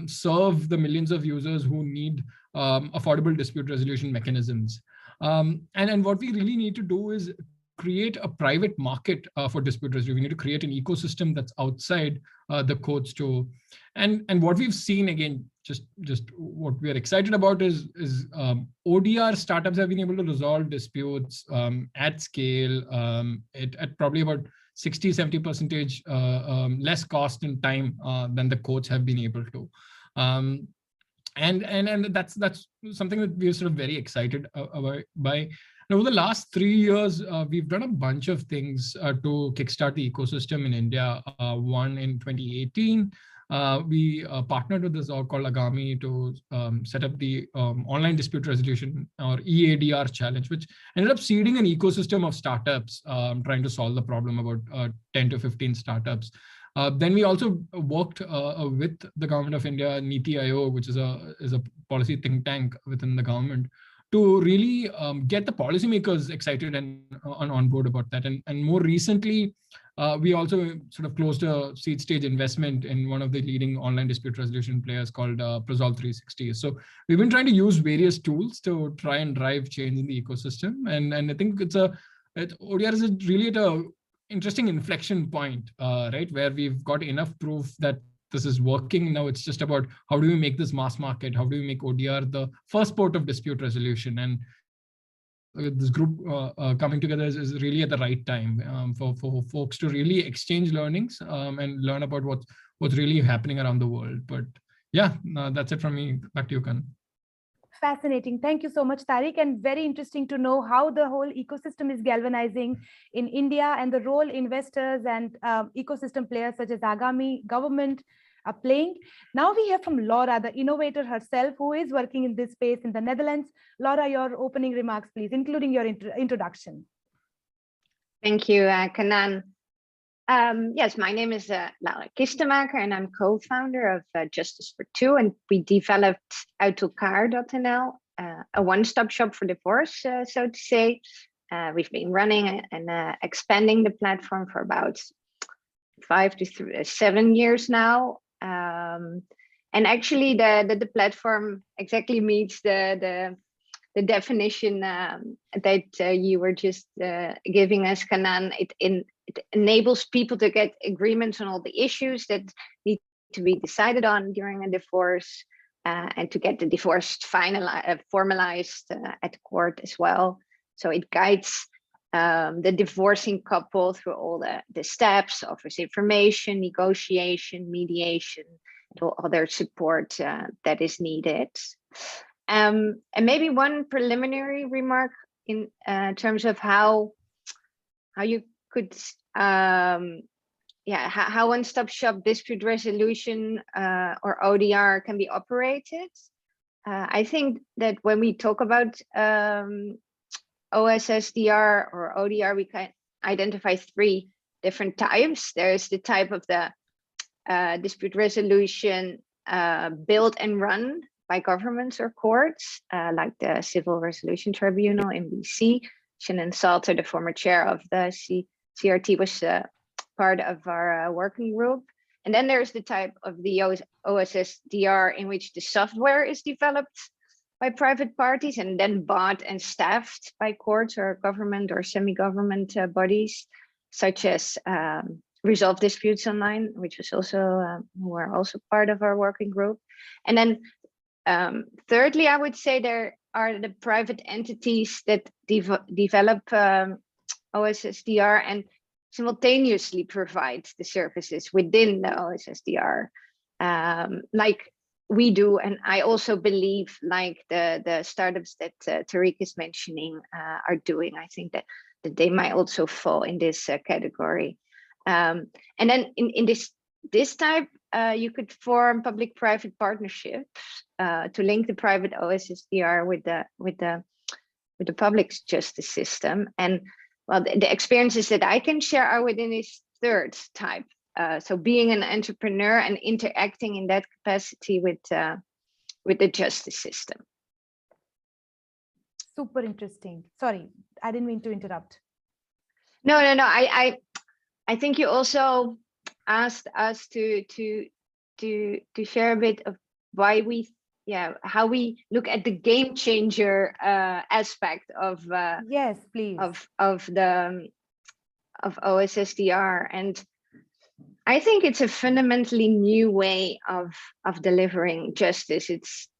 serve the millions of users who need affordable dispute resolution mechanisms. And what we really need to do is create a private market for dispute resolution. We need to create an ecosystem that's outside the courts too. And what we've seen, again, just what we are excited about is ODR startups have been able to resolve disputes at scale at probably about 60-70% less cost and time than the courts have been able to. And that's something that we're sort of very excited by. And over the last 3 years, we've done a bunch of things to kickstart the ecosystem in India. One in 2018, we partnered with this org called Agami to set up the online dispute resolution or EADR challenge, which ended up seeding an ecosystem of startups trying to solve the problem, about 10 to 15 startups. Then we also worked with the government of India, Niti Aayog, which is a policy think tank within the government, to really get the policymakers excited and on board about that. And more recently, we also sort of closed a seed stage investment in one of the leading online dispute resolution players called Resolve 360. So we've been trying to use various tools to try and drive change in the ecosystem. And I think ODR is really at a interesting inflection point, right, where we've got enough proof that this is working. Now it's just about how do we make this mass market? How do we make ODR the first port of dispute resolution? And this group coming together is really at the right time for folks to really exchange learnings and learn about what's really happening around the world. But yeah, that's it from me. Back to you, Kan. Fascinating. Thank you so much, Tariq, and very interesting to know how the whole ecosystem is galvanizing in India and the role investors and ecosystem players such as Agami government are playing. Now we hear from Laura, the innovator herself, who is working in this space in the Netherlands. Laura, your opening remarks, please, including your introduction. Thank you, Kanan. Yes, my name is Laura Kistemaker, and I'm co-founder of Justice for Two, and we developed Uitelkaar.nl, a one-stop shop for divorce, so to say. We've been running and expanding the platform for about 5 to 7 years now. And actually the platform exactly meets the definition that you were just giving us, Kanan. It enables people to get agreements on all the issues that need to be decided on during a divorce, and to get the divorce formalized at court as well. So it guides the divorcing couple through all the steps, offers information, negotiation, mediation, and all other support that is needed. And maybe one preliminary remark in terms of how you could, how one-stop shop dispute resolution or ODR can be operated. I think that when we talk about OSSDR or ODR, we can identify 3 different types. There's the type of the dispute resolution built and run by governments or courts, like the Civil Resolution Tribunal in BC. Shannon Salter, the former chair of the CRT, was part of our working group. And then there's the type of the OSSDR in which the software is developed by private parties and then bought and staffed by courts or government or semi-government bodies, such as Resolve Disputes Online, which was also who are also part of our working group. And then thirdly, I would say there are the private entities that develop OSSDR and simultaneously provide the services within the OSSDR, like we do. And I also believe, like the startups that Tariq is mentioning are doing, I think that they might also fall in this category. And then in this type, you could form public-private partnerships to link the private OSSDR with the public justice system. And well, the experiences that I can share are within this third type. So being an entrepreneur and interacting in that capacity with the justice system. Super interesting. Sorry, I didn't mean to interrupt. No. I think you also asked us to share a bit of why how we look at the game changer aspect of yes, please, of OSSDR. And I think it's a fundamentally new way of delivering justice.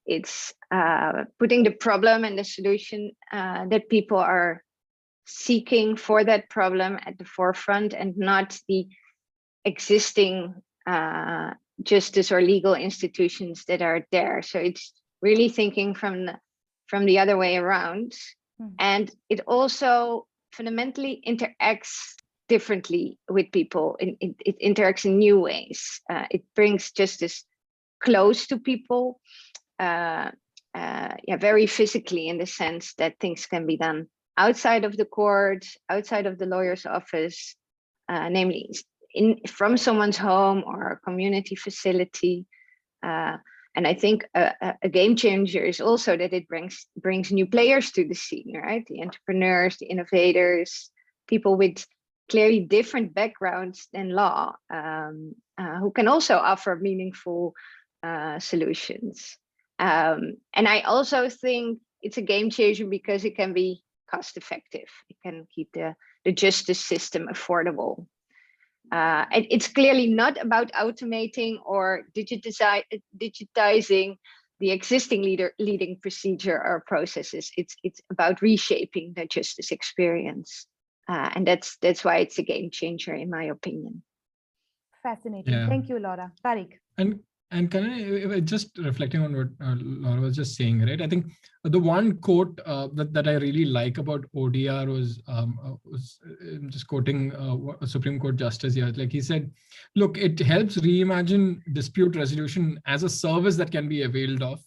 It's putting the problem and the solution that people are seeking for that problem at the forefront, and not the existing justice or legal institutions that are there. So it's really thinking from the other way around. And it also fundamentally interacts differently with people. It interacts in new ways. It brings justice close to people, very physically, in the sense that things can be done outside of the court, outside of the lawyer's office, namely from someone's home or a community facility. And I think a game changer is also that it brings new players to the scene, right? The entrepreneurs, the innovators, people with clearly different backgrounds than law, who can also offer meaningful solutions. And I also think it's a game changer because it can be cost effective. It can keep the justice system affordable. It's clearly not about automating or digitizing the existing leading procedure or processes. It's about reshaping the justice experience, and that's why it's a game changer, in my opinion. Fascinating. Yeah. Thank you, Laura. Tariq. And Karan, just reflecting on what Laura was just saying, right? I think the one quote that I really like about ODR was just quoting a Supreme Court justice here. Like he said, look, it helps reimagine dispute resolution as a service that can be availed of,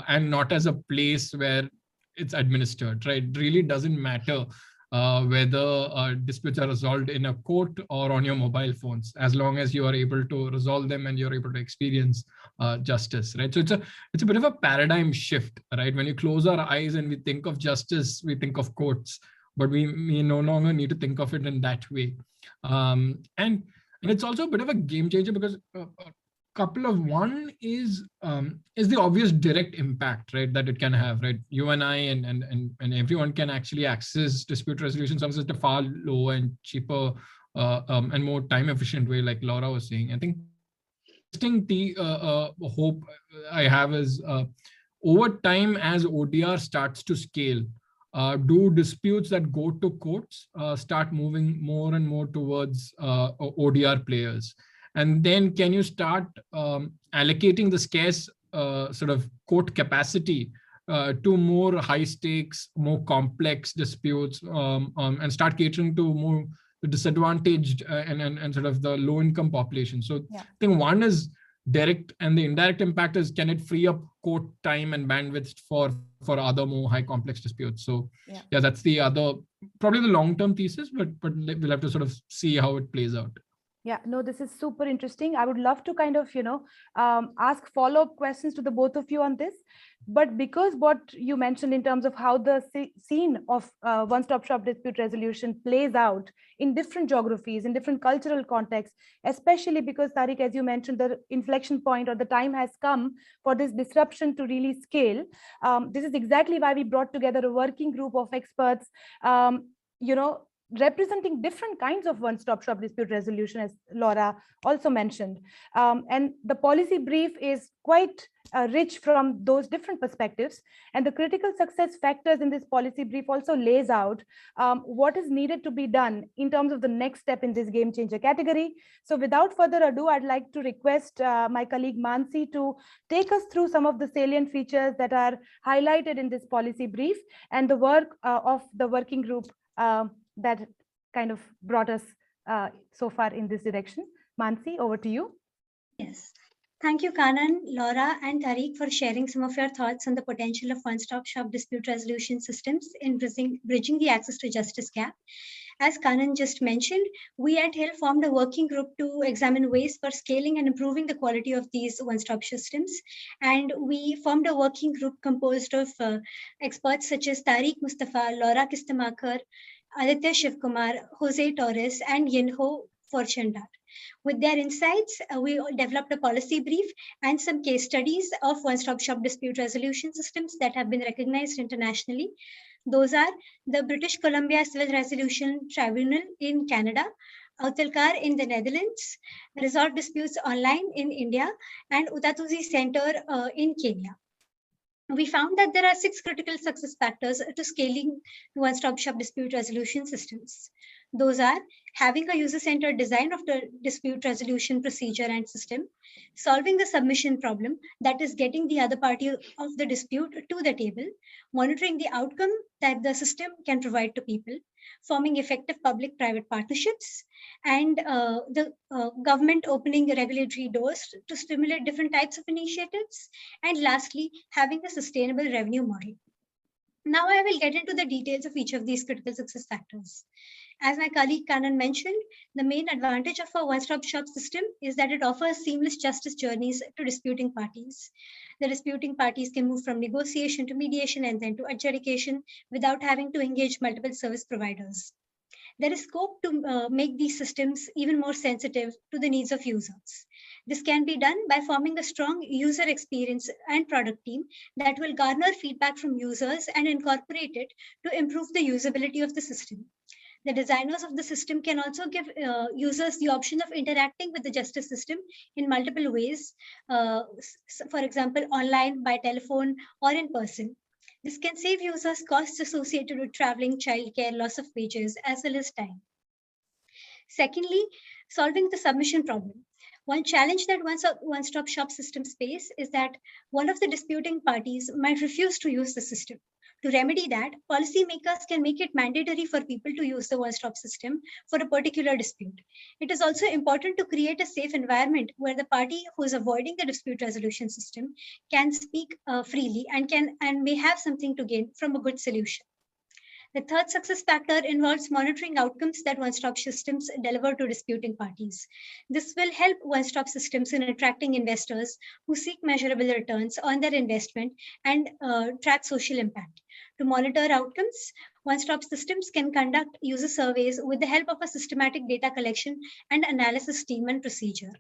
and not as a place where it's administered, right? It really doesn't matter whether disputes are resolved in a court or on your mobile phones, as long as you are able to resolve them and you're able to experience justice, right? So it's a bit of a paradigm shift, right? When you close our eyes and we think of justice, we think of courts, but we no longer need to think of it in that way. And it's also a bit of a game changer because couple of one is the obvious direct impact, right, that it can have, right? You and I and everyone can actually access dispute resolution services at a far lower and cheaper and more time efficient way, like Laura was saying. I think the hope I have is over time, as ODR starts to scale, do disputes that go to courts start moving more and more towards ODR players? And then can you start allocating the scarce sort of court capacity to more high stakes, more complex disputes, and start catering to more the disadvantaged and sort of the low income population? So I think one is direct, and the indirect impact is, can it free up court time and bandwidth for other more high complex disputes? So yeah, that's the other, probably the long-term thesis, but we'll have to sort of see how it plays out. Yeah, no, this is super interesting. I would love to kind of, ask follow-up questions to the both of you on this. But because what you mentioned in terms of how the scene of one-stop shop dispute resolution plays out in different geographies, in different cultural contexts, especially because, Tariq, as you mentioned, the inflection point or the time has come for this disruption to really scale. This is exactly why we brought together a working group of experts, representing different kinds of one-stop shop dispute resolution, as Laura also mentioned. And the policy brief is quite rich from those different perspectives. And the critical success factors in this policy brief also lays out what is needed to be done in terms of the next step in this game changer category. So without further ado, I'd like to request my colleague Mansi to take us through some of the salient features that are highlighted in this policy brief and the work of the working group that kind of brought us so far in this direction. Mansi, over to you. Yes. Thank you, Kanan, Laura, and Tariq for sharing some of your thoughts on the potential of one-stop shop dispute resolution systems in bridging the access to justice gap. As Kanan just mentioned, we at HiiL formed a working group to examine ways for scaling and improving the quality of these one-stop systems. And we formed a working group composed of experts such as Tariq Mustafa, Laura Kistamakar, Aditya Shivkumar, Jose Torres, and Yinho Forchandar. With their insights, we developed a policy brief and some case studies of one-stop shop dispute resolution systems that have been recognized internationally. Those are the British Columbia Civil Resolution Tribunal in Canada, Autalkar in the Netherlands, Resolve Disputes Online in India, and Utatuzi Center in Kenya. We found that there are 6 critical success factors to scaling one-stop shop dispute resolution systems. Those are having a user-centered design of the dispute resolution procedure and system, solving the submission problem, that is getting the other party of the dispute to the table, monitoring the outcome that the system can provide to people, forming effective public-private partnerships, and the government opening regulatory doors to stimulate different types of initiatives, and lastly, having a sustainable revenue model. Now I will get into the details of each of these critical success factors. As my colleague Kanan mentioned, the main advantage of a one-stop shop system is that it offers seamless justice journeys to disputing parties. The disputing parties can move from negotiation to mediation and then to adjudication without having to engage multiple service providers. There is scope to make these systems even more sensitive to the needs of users. This can be done by forming a strong user experience and product team that will garner feedback from users and incorporate it to improve the usability of the system. The designers of the system can also give users the option of interacting with the justice system in multiple ways, for example, online, by telephone, or in person. This can save users costs associated with traveling, childcare, loss of wages, as well as time. Secondly, solving the submission problem. One challenge that one-stop shop systems face is that one of the disputing parties might refuse to use the system. To remedy that, policymakers can make it mandatory for people to use the one-stop system for a particular dispute. It is also important to create a safe environment where the party who is avoiding the dispute resolution system can speak freely and may have something to gain from a good solution. The third success factor involves monitoring outcomes that one-stop systems deliver to disputing parties. This will help one-stop systems in attracting investors who seek measurable returns on their investment and track social impact. To monitor outcomes, one-stop systems can conduct user surveys with the help of a systematic data collection and analysis team and procedure.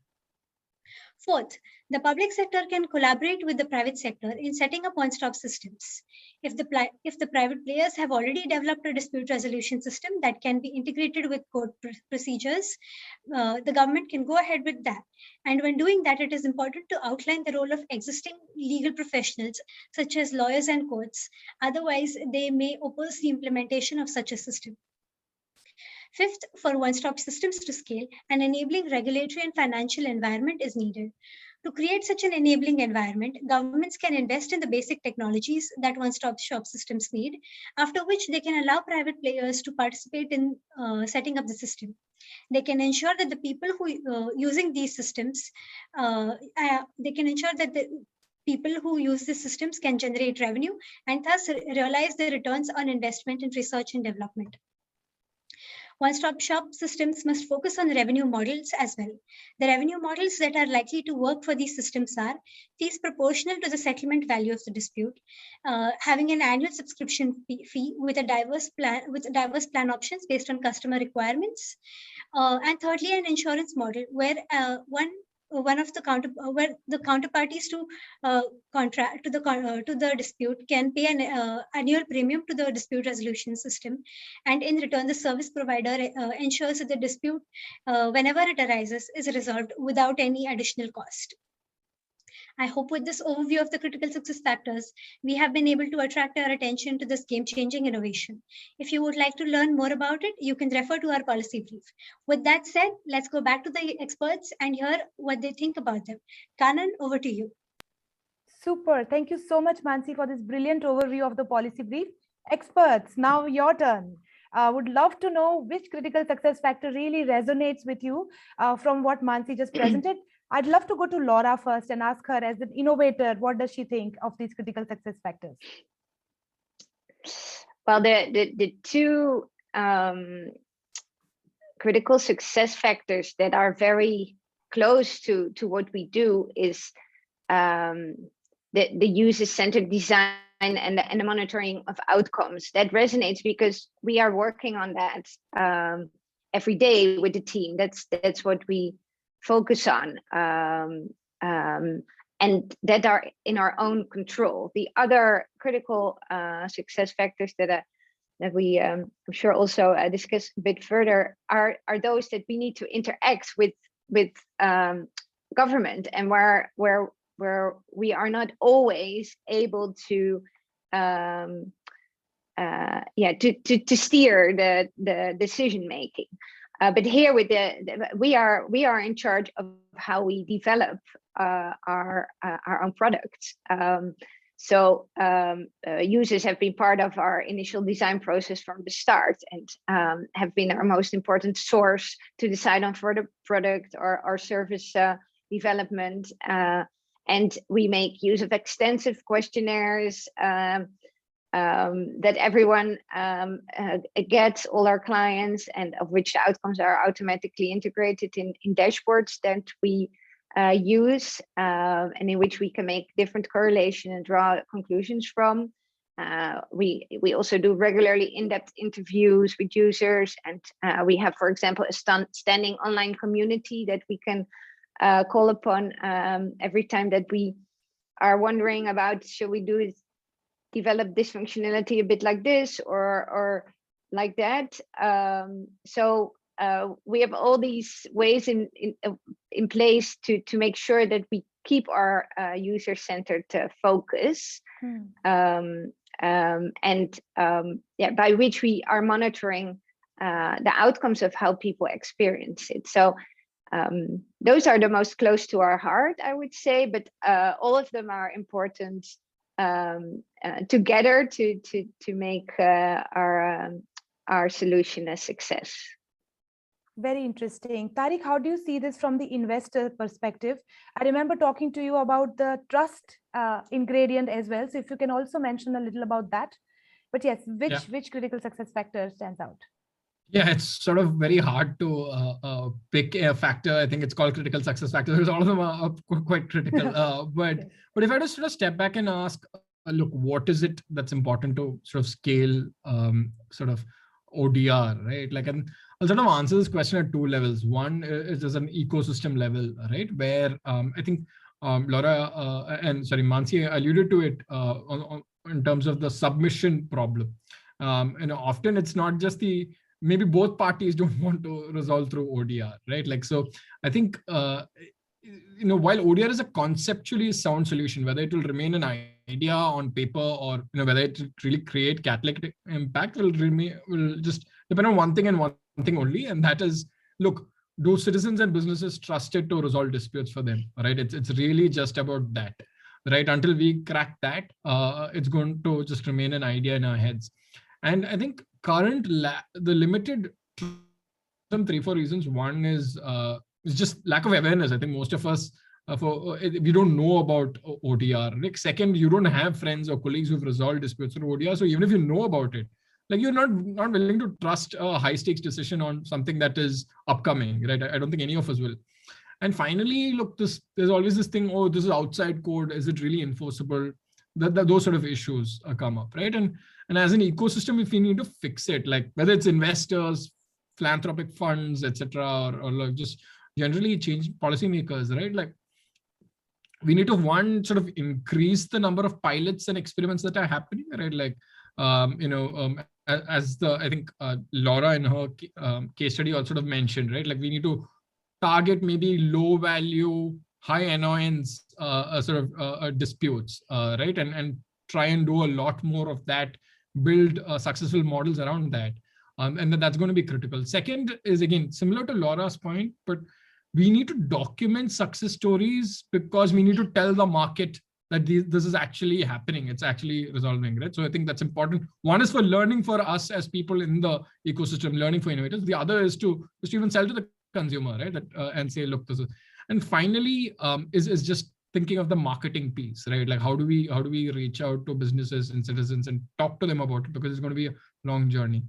Fourth, the public sector can collaborate with the private sector in setting up one-stop systems. If the private players have already developed a dispute resolution system that can be integrated with court procedures, the government can go ahead with that. And when doing that, it is important to outline the role of existing legal professionals, such as lawyers and courts. Otherwise, they may oppose the implementation of such a system. Fifth, for one-stop systems to scale, an enabling regulatory and financial environment is needed. To create such an enabling environment, governments can invest in the basic technologies that one-stop shop systems need, after which they can allow private players to participate in setting up the system. They can ensure that the people who using these systems, they can ensure that the people who use these systems can generate revenue and thus realize the returns on investment in research and development. One-stop shop systems must focus on revenue models as well. The revenue models that are likely to work for these systems are fees proportional to the settlement value of the dispute, having an annual subscription fee with a diverse plan options based on customer requirements, and thirdly, an insurance model where where the counterparties to contract to the dispute can pay an annual premium to the dispute resolution system, and in return the service provider ensures that the dispute whenever it arises is resolved without any additional cost. I hope with this overview of the critical success factors, we have been able to attract our attention to this game-changing innovation. If you would like to learn more about it, you can refer to our policy brief. With that said, let's go back to the experts and hear what they think about them. Kanan, over to you. Super. Thank you so much, Mansi, for this brilliant overview of the policy brief. Experts, now your turn. Would love to know which critical success factor really resonates with you from what Mansi just presented. I'd love to go to Laura first and ask her, as an innovator, what does she think of these critical success factors? Well, the two critical success factors that are very close to what we do is the user-centered design and the monitoring of outcomes. That resonates because we are working on that every day with the team. That's what we focus on, and that are in our own control. The other critical success factors that we I'm sure also discuss a bit further are those that we need to interact with government, and where we are not always able to steer the decision making. But here with we are in charge of how we develop our own products. So users have been part of our initial design process from the start, and have been our most important source to decide on further product or service development. And we make use of extensive questionnaires that everyone gets, all our clients, and of which the outcomes are automatically integrated in dashboards that we use, and in which we can make different correlation and draw conclusions from. We also do regularly in-depth interviews with users, and we have, for example, a standing online community that we can call upon every time that we are wondering about, should we develop this functionality a bit like this, or like that. So we have all these ways in place to make sure that we keep our user-centered focus, by which we are monitoring the outcomes of how people experience it. So those are the most close to our heart, I would say, but all of them are important together to make our solution a success. Very interesting. Tariq, how do you see this from the investor perspective? I remember talking to you about the trust ingredient as well. So if you can also mention a little about that. But yes, which critical success factor stands out? Yeah, it's sort of very hard to pick a factor. I think it's called critical success factor because all of them are quite critical. But if I just sort of step back and ask, look, what is it that's important to sort of scale sort of ODR, right? Like, and I'll sort of answer this question at two levels. One is there's an ecosystem level, right? Where I think Laura and sorry, Mansi alluded to it in terms of the submission problem. Often it's not just maybe both parties don't want to resolve through ODR, right? Like, so I think, while ODR is a conceptually sound solution, whether it will remain an idea on paper or, whether it will really create catalytic impact will just depend on one thing and one thing only. And that is, look, do citizens and businesses trust it to resolve disputes for them, right? It's really just about that, right? Until we crack that, it's going to just remain an idea in our heads. And I think the limited 3-4 reasons. One is just lack of awareness. I think most of us, we don't know about ODR. Like, second, you don't have friends or colleagues who've resolved disputes through ODR. So even if you know about it, like, you're not willing to trust a high stakes decision on something that is upcoming, right? I don't think any of us will. And finally, look, there's always this thing, oh, this is outside code. Is it really enforceable? Those sort of issues come up, right? And as an ecosystem, if we need to fix it, like whether it's investors, philanthropic funds, etc., or like just generally change policymakers, right? Like, we need to sort of increase the number of pilots and experiments that are happening, right? Like, as I think Laura in her case study also sort of mentioned, right? Like, we need to target maybe low value, high annoyance disputes, right? And try and do a lot more of that, build successful models around that. And that's going to be critical. Second is, again, similar to Laura's point, but we need to document success stories because we need to tell the market that this is actually happening. It's actually resolving, right? So I think that's important. One is for learning for us as people in the ecosystem, learning for innovators. The other is to even sell to the consumer, right? And say, look, this is. And finally, is just thinking of the marketing piece, right? Like, how do we reach out to businesses and citizens and talk to them about it, because it's going to be a long journey.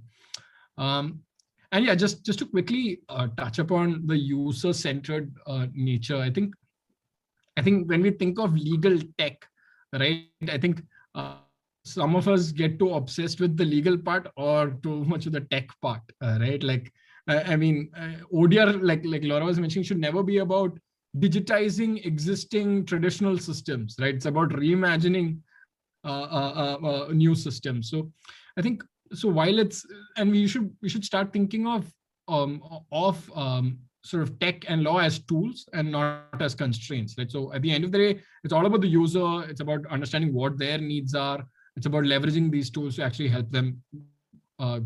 And yeah, just to quickly touch upon the user-centered nature. I think when we think of legal tech, right? I think some of us get too obsessed with the legal part or too much of the tech part, right? Like, ODR, like Laura was mentioning, should never be about digitizing existing traditional systems, right? It's about reimagining new systems. So I think, so while we should start thinking of sort of tech and law as tools and not as constraints, right? So at the end of the day, it's all about the user. It's about understanding what their needs are. It's about leveraging these tools to actually help them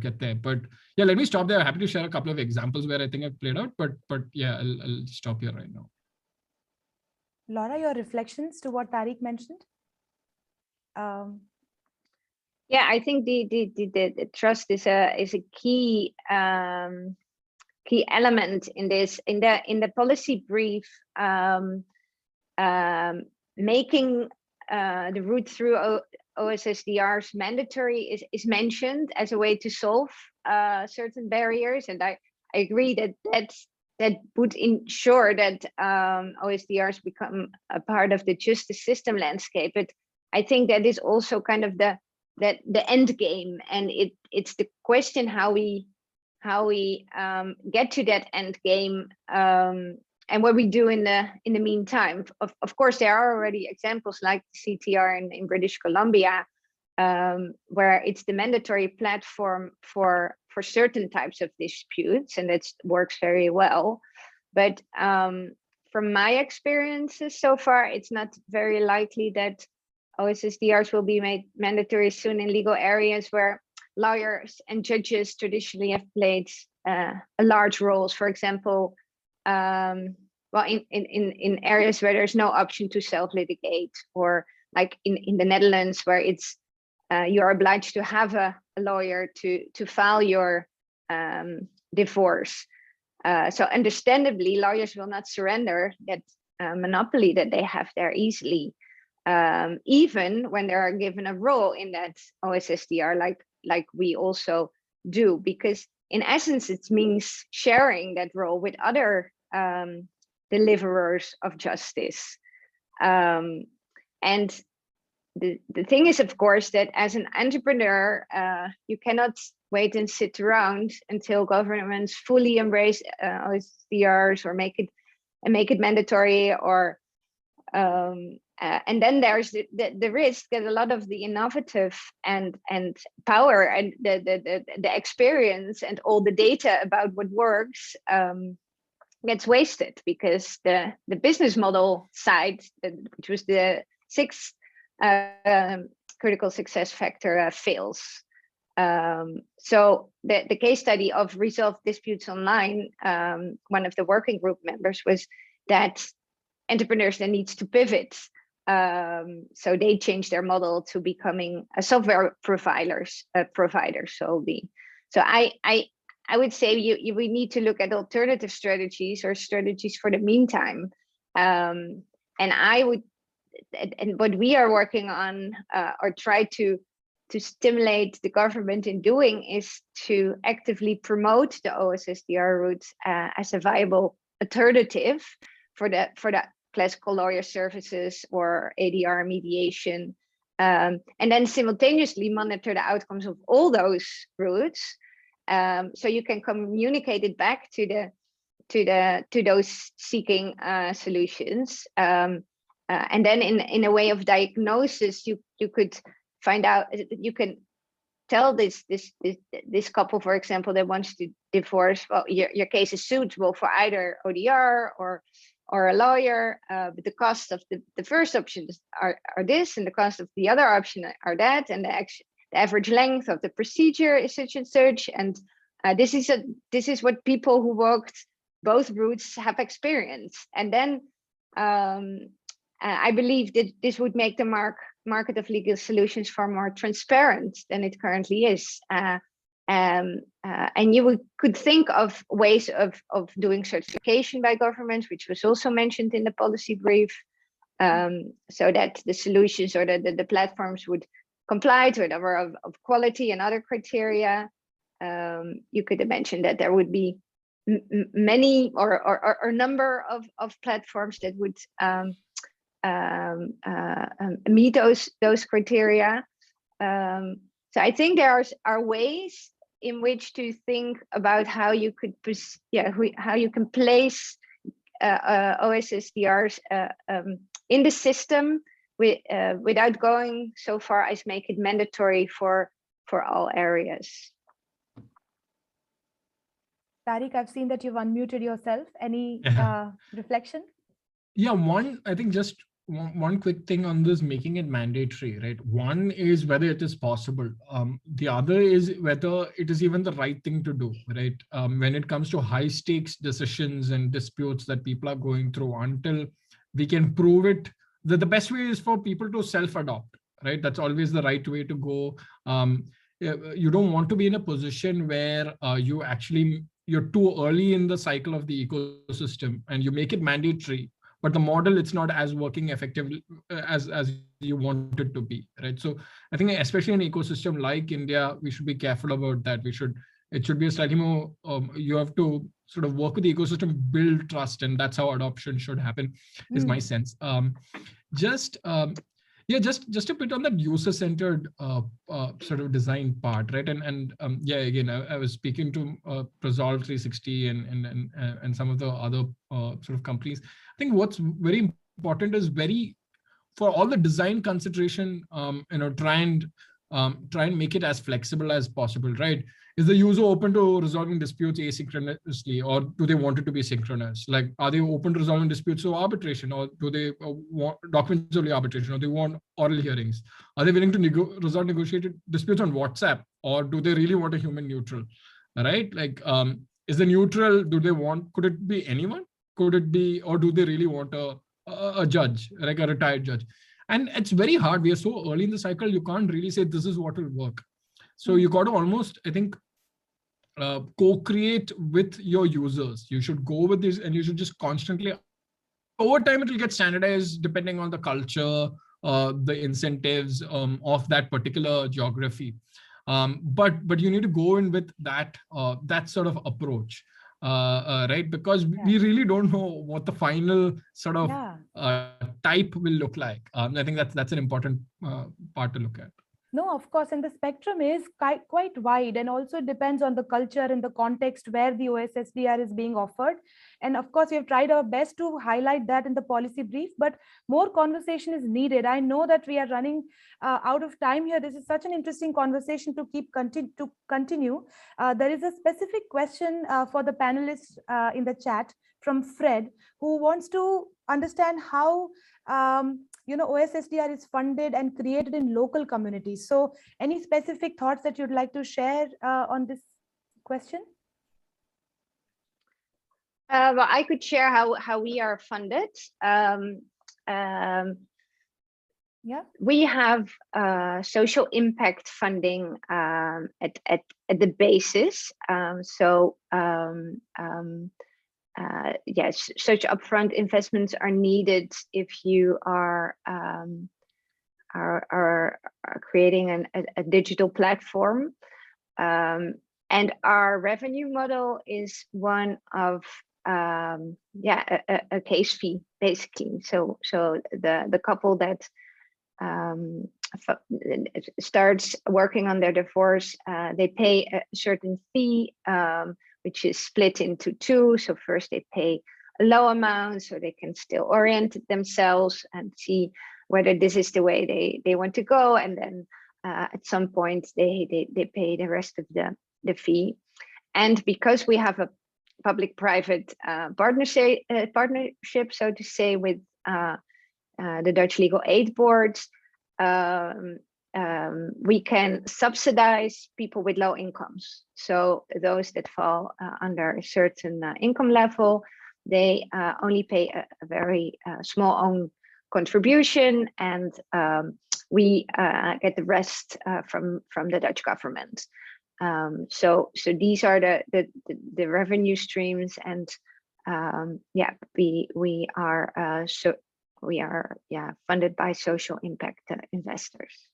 get there. But yeah, let me stop there. Happy to share a couple of examples where I think I've played out, but yeah, I'll stop here right now. Laura, your reflections to what Tariq mentioned? Yeah, I think the trust is a key key element in this. In the policy brief, making the route through OSSDRs mandatory is mentioned as a way to solve certain barriers, and I agree that would ensure that OSDRs become a part of the justice system landscape. But I think that is also kind of the end game, and it's the question how we get to that end game, and what we do in the meantime. Of course, there are already examples like the CTR in British Columbia, where it's the mandatory platform for for certain types of disputes, and that works very well. But from my experiences so far, it's not very likely that OSSDRs will be made mandatory soon in legal areas where lawyers and judges traditionally have played a large roles. For example, in areas where there's no option to self-litigate, or like in the Netherlands, where it's you're obliged to have a lawyer to file your divorce. So understandably, lawyers will not surrender that monopoly that they have there easily, even when they are given a role in that OSSDR, like we also do, because in essence, it means sharing that role with other deliverers of justice. And the thing is, of course, that as an entrepreneur, you cannot wait and sit around until governments fully embrace OSDRs or make it mandatory, or and then there's the risk that a lot of the innovative and power and the experience and all the data about what works gets wasted, because the business model side, which was the sixth critical success factor, fails. So the case study of Resolve Disputes Online, one of the working group members, was that entrepreneurs then needs to pivot. So they changed their model to becoming a software provider. So I would say we need to look at alternative strategies or strategies for the meantime. And what we are working on, or try to stimulate the government in doing, is to actively promote the OSSDR route as a viable alternative for the classical lawyer services or ADR mediation, and then simultaneously monitor the outcomes of all those routes, so you can communicate it back to those seeking solutions, and then in a way of diagnosis, you could find out, you can tell this couple, for example, that wants to divorce, well, your case is suitable for either ODR or a lawyer, but the cost of the first options are this, and the cost of the other option are that, and the average length of the procedure is such and such, and this is what people who walked both routes have experienced. And then I believe that this would make the market of legal solutions far more transparent than it currently is. And you could think of ways of doing certification by governments, which was also mentioned in the policy brief, so that the solutions or the platforms would comply to a number of quality and other criteria. You could imagine that there would be many or a number of platforms that would meet those criteria. So I think there are ways in which to think about how you could, how you can place OSSDRs in the system without going so far as make it mandatory for all areas. Tariq, I've seen that you've unmuted yourself. Any reflection? Yeah, I think just one quick thing on this, making it mandatory, right? One is whether it is possible. The other is whether it is even the right thing to do, right? When it comes to high stakes decisions and disputes that people are going through, until we can prove it, the best way is for people to self-adopt, right? That's always the right way to go. You don't want to be in a position where you're too early in the cycle of the ecosystem and you make it mandatory, but the model, it's not as working effectively as you want it to be, right? So I think especially in an ecosystem like India, we should be careful about that. It should be a slightly more, you have to sort of work with the ecosystem, build trust, and that's how adoption should happen, is my sense. Just a bit on that user-centered sort of design part, right? And again, I was speaking to Resolve 360 and some of the other sort of companies. I think what's very important is for all the design consideration, try and make it as flexible as possible, right? is the user open to resolving disputes asynchronously, or do they want it to be synchronous? Like, are they open to resolving disputes through arbitration, or do they want documents only arbitration, or they want oral hearings? Are they willing to resolve negotiated disputes on WhatsApp, or do they really want a human neutral? Right? Like, is the neutral, could it be anyone? Could it be, or do they really want a judge, like a retired judge? And it's very hard. We are so early in the cycle, you can't really say this is what will work. So you got to almost, I think, co-create with your users. You should go with this, and you should just constantly, over time, it will get standardized depending on the culture, the incentives of that particular geography. But you need to go in with that sort of approach, right? Because we really don't know what the final sort of type will look like. I think that's an important part to look at. No, of course, and the spectrum is quite wide, and also depends on the culture and the context where the OSSDR is being offered. And of course, we have tried our best to highlight that in the policy brief, but more conversation is needed. I know that we are running out of time here. This is such an interesting conversation to continue. There is a specific question for the panelists in the chat from Fred, who wants to understand how OSSDR is funded and created in local communities. So any specific thoughts that you'd like to share on this question? Well, I could share how we are funded. We have social impact funding at the basis. Yes, such upfront investments are needed if you are creating a digital platform, and our revenue model is one of a case fee, basically. So the couple that starts working on their divorce, they pay a certain fee, which is split into two. So first they pay a low amount so they can still orient themselves and see whether this is the way they want to go. And then at some point they pay the rest of the fee. And because we have a public-private partnership, so to say, with the Dutch Legal Aid Board, we can subsidize people with low incomes. So those that fall under a certain income level, they only pay a very small own contribution, and we get the rest from the Dutch government. So these are the revenue streams, and we are funded by social impact investors.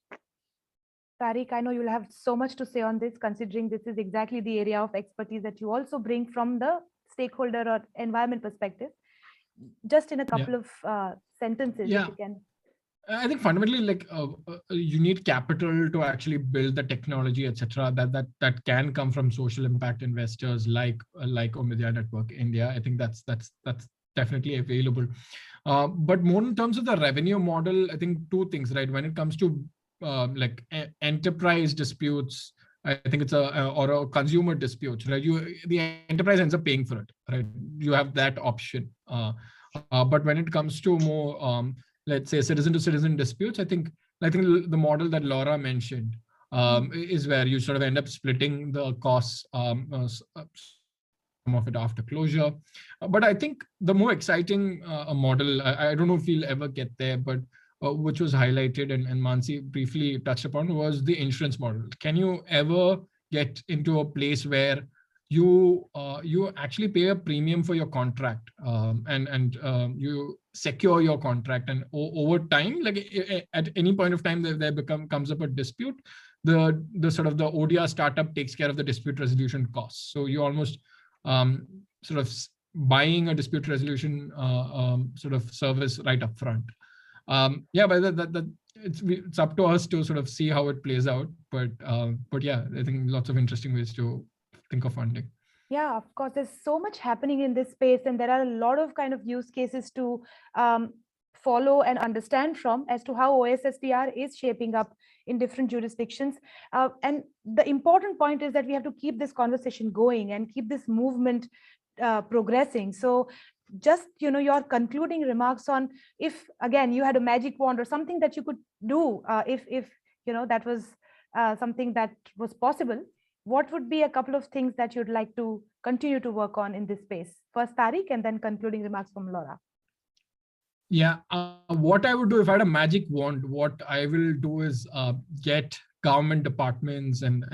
Tariq, I know you'll have so much to say on this, considering this is exactly the area of expertise that you also bring from the stakeholder or environment perspective. Just in a couple of sentences, if you can. I think fundamentally, like you need capital to actually build the technology, etc. That can come from social impact investors like Omidyar Network India. I think that's definitely available. But more in terms of the revenue model, I think two things, right? When it comes to like enterprise disputes, I think it's or consumer disputes, right? The enterprise ends up paying for it, right? You have that option. But when it comes to more, let's say, citizen to citizen disputes, I think the model that Laura mentioned is where you sort of end up splitting the costs, some of it after closure. But I think the more exciting model, I don't know if we'll ever get there, but which was highlighted and Mansi briefly touched upon, was the insurance model. Can you ever get into a place where you actually pay a premium for your contract, and you secure your contract, and over time, like at any point of time there comes up a dispute, the sort of the ODR startup takes care of the dispute resolution costs. So you almost sort of buying a dispute resolution sort of service right up front. But it's up to us to sort of see how it plays out. But yeah, I think lots of interesting ways to think of funding. Yeah, of course, there's so much happening in this space, and there are a lot of kind of use cases to follow and understand from as to how OSSPR is shaping up in different jurisdictions. And the important point is that we have to keep this conversation going and keep this movement progressing. So just, your concluding remarks on, if again you had a magic wand or something that you could do, if that was something that was possible, what would be a couple of things that you'd like to continue to work on in this space? First Tariq, and then concluding remarks from Laura. Yeah, what I would do if I had a magic wand, what I will do is get government departments and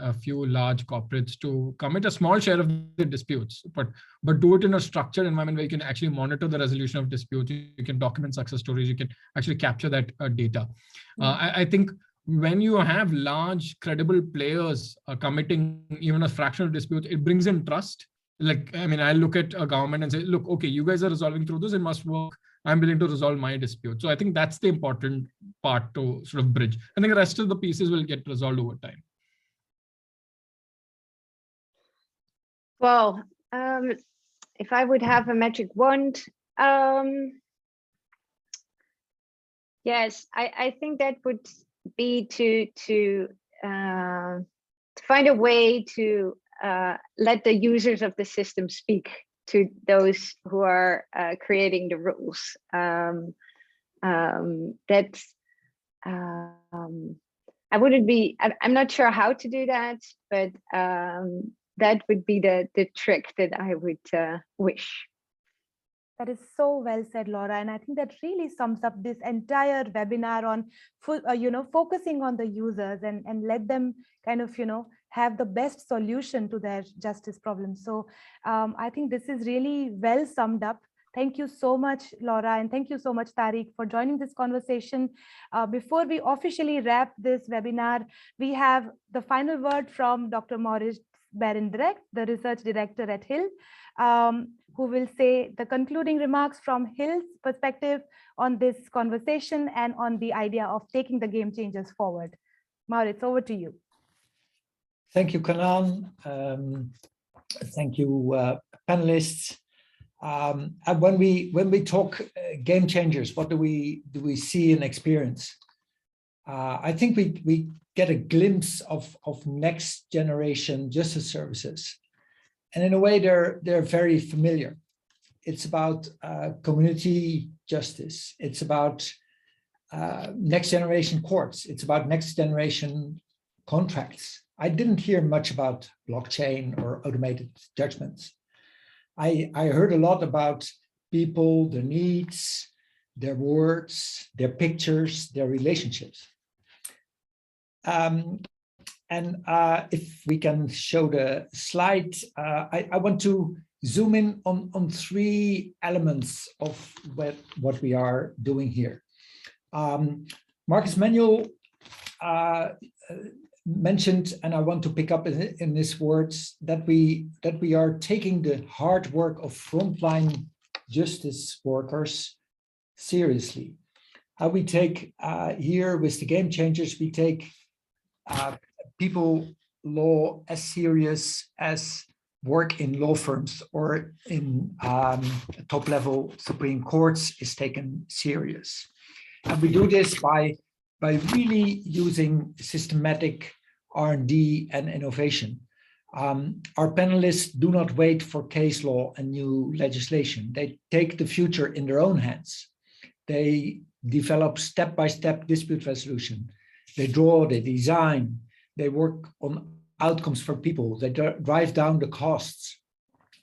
a few large corporates to commit a small share of the disputes, but do it in a structured environment where you can actually monitor the resolution of disputes. You can document success stories. You can actually capture that data. I think when you have large, credible players committing even a fraction of disputes, it brings in trust. Like, I mean, I look at a government and say, look, okay, you guys are resolving through this, it must work. I'm willing to resolve my dispute. So I think that's the important part to sort of bridge. I think the rest of the pieces will get resolved over time. Well, if I would have a magic wand, yes, I think that would be to find a way to let the users of the system speak to those who are creating the rules. That's I wouldn't be. I'm not sure how to do that, but that would be the trick that I would wish. That is so well said, Laura. And I think that really sums up this entire webinar on, focusing on the users and let them kind of, have the best solution to their justice problems. So I think this is really well summed up. Thank you so much, Laura, and thank you so much, Tariq, for joining this conversation. Before we officially wrap this webinar, we have the final word from Dr. Maurice Berendrecht, the research director at HiiL, who will say the concluding remarks from HiiL's perspective on this conversation and on the idea of taking the game changers forward. Maurice, over to you. Thank you, Kanan. Thank you, panelists. And when we talk game changers, what do we see and experience? I think we get a glimpse of next generation justice services, and in a way they're very familiar. It's about community justice. It's about next generation courts. It's about next generation contracts. I didn't hear much about blockchain or automated judgments. I heard a lot about people, their needs, their words, their pictures, their relationships. If we can show the slide, I want to zoom in on three elements of what we are doing here. Marcus Manuel mentioned, and I want to pick up in his words, that we are taking the hard work of frontline justice workers seriously. How we take here with the game changers, we take people law as serious as work in law firms or in top level Supreme Courts is taken serious. And we do this by really using systematic R&D and innovation. Our panelists do not wait for case law and new legislation. They take the future in their own hands. They develop step-by-step dispute resolution. They draw, they design, they work on outcomes for people. They drive down the costs.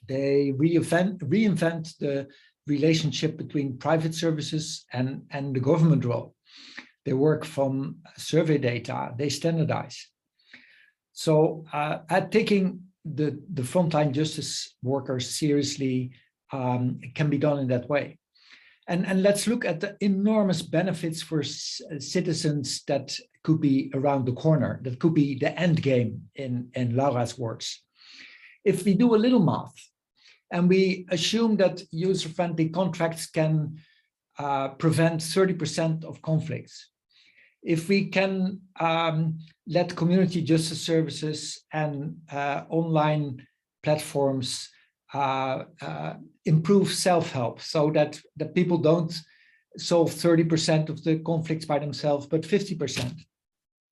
They reinvent the relationship between private services and the government role. They work from survey data, they standardize. So at taking the frontline justice workers seriously can be done in that way. And let's look at the enormous benefits for citizens that could be around the corner, that could be the end game in Laura's words. If we do a little math and we assume that user-friendly contracts can prevent 30% of conflicts, if we can let community justice services and online platforms improve self-help so that people don't solve 30% of the conflicts by themselves, but 50%.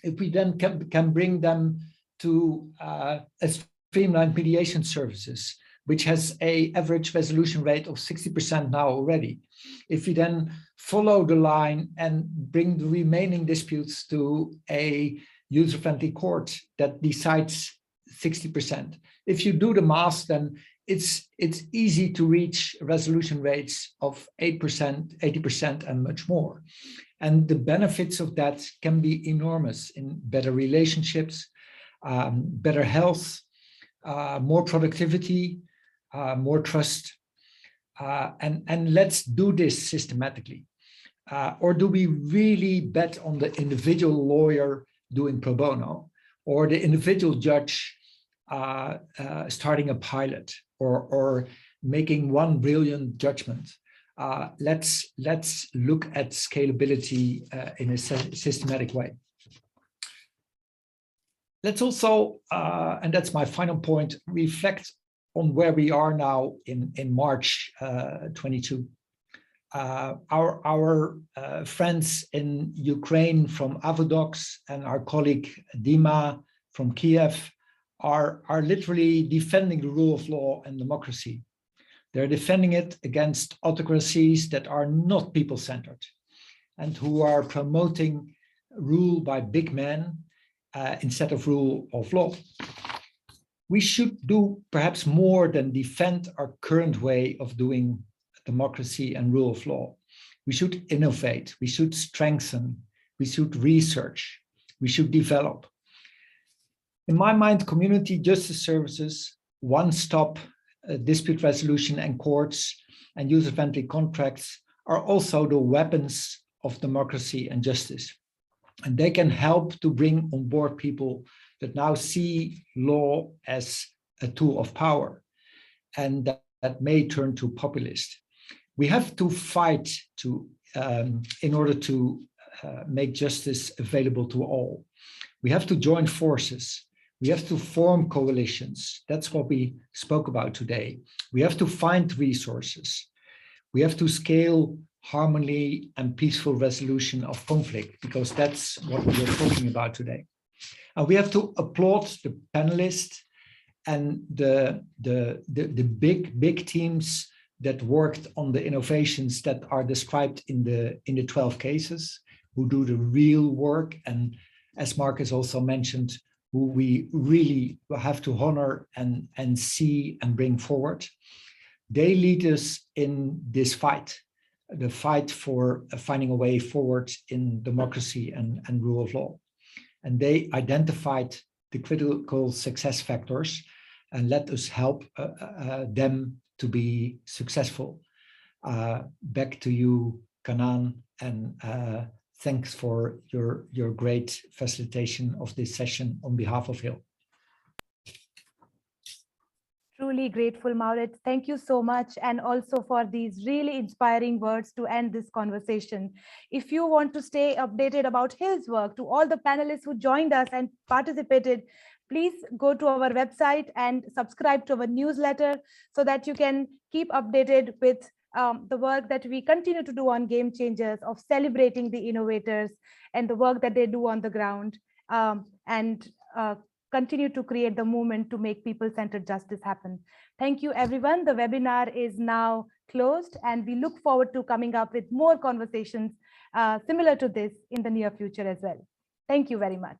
If we then can bring them to a streamlined mediation services, which has an average resolution rate of 60% now already. If we then follow the line and bring the remaining disputes to a user-friendly court that decides 60%. If you do the math, then it's easy to reach resolution rates of 8%, 80% and much more. And the benefits of that can be enormous in better relationships, better health, more productivity, more trust. And let's do this systematically. Or do we really bet on the individual lawyer doing pro bono, or the individual judge starting a pilot, or making one brilliant judgment? Let's look at scalability in a systematic way. Let's also, and that's my final point, reflect on where we are now in March 22. Our friends in Ukraine from Avodox and our colleague Dima from Kiev are literally defending the rule of law and democracy. They're defending it against autocracies that are not people-centered and who are promoting rule by big men instead of rule of law. We should do perhaps more than defend our current way of doing democracy and rule of law. We should innovate, we should strengthen, we should research, we should develop. In my mind, community justice services, one-stop dispute resolution and courts and user-friendly contracts are also the weapons of democracy and justice. And they can help to bring on board people that now see law as a tool of power and that may turn to populist. We have to fight in order to make justice available to all. We have to join forces. We have to form coalitions. That's what we spoke about today. We have to find resources. We have to scale harmony and peaceful resolution of conflict, because that's what we're talking about today. And we have to applaud the panelists and the big teams that worked on the innovations that are described in the 12 cases, who do the real work, and as Marcus also mentioned, who we really have to honor and see and bring forward. They lead us in this fight, the fight for finding a way forward in democracy and rule of law. And they identified the critical success factors and let us help them to be successful. Back to you, Kanan, and thanks for your great facilitation of this session on behalf of HiiL. Truly grateful, Maurits. Thank you so much. And also for these really inspiring words to end this conversation. If you want to stay updated about HiiL's work, to all the panelists who joined us and participated, please go to our website and subscribe to our newsletter so that you can keep updated with the work that we continue to do on Gamechangers, of celebrating the innovators and the work that they do on the ground, and continue to create the movement to make people-centered justice happen. Thank you, everyone. The webinar is now closed, and we look forward to coming up with more conversations similar to this in the near future as well. Thank you very much.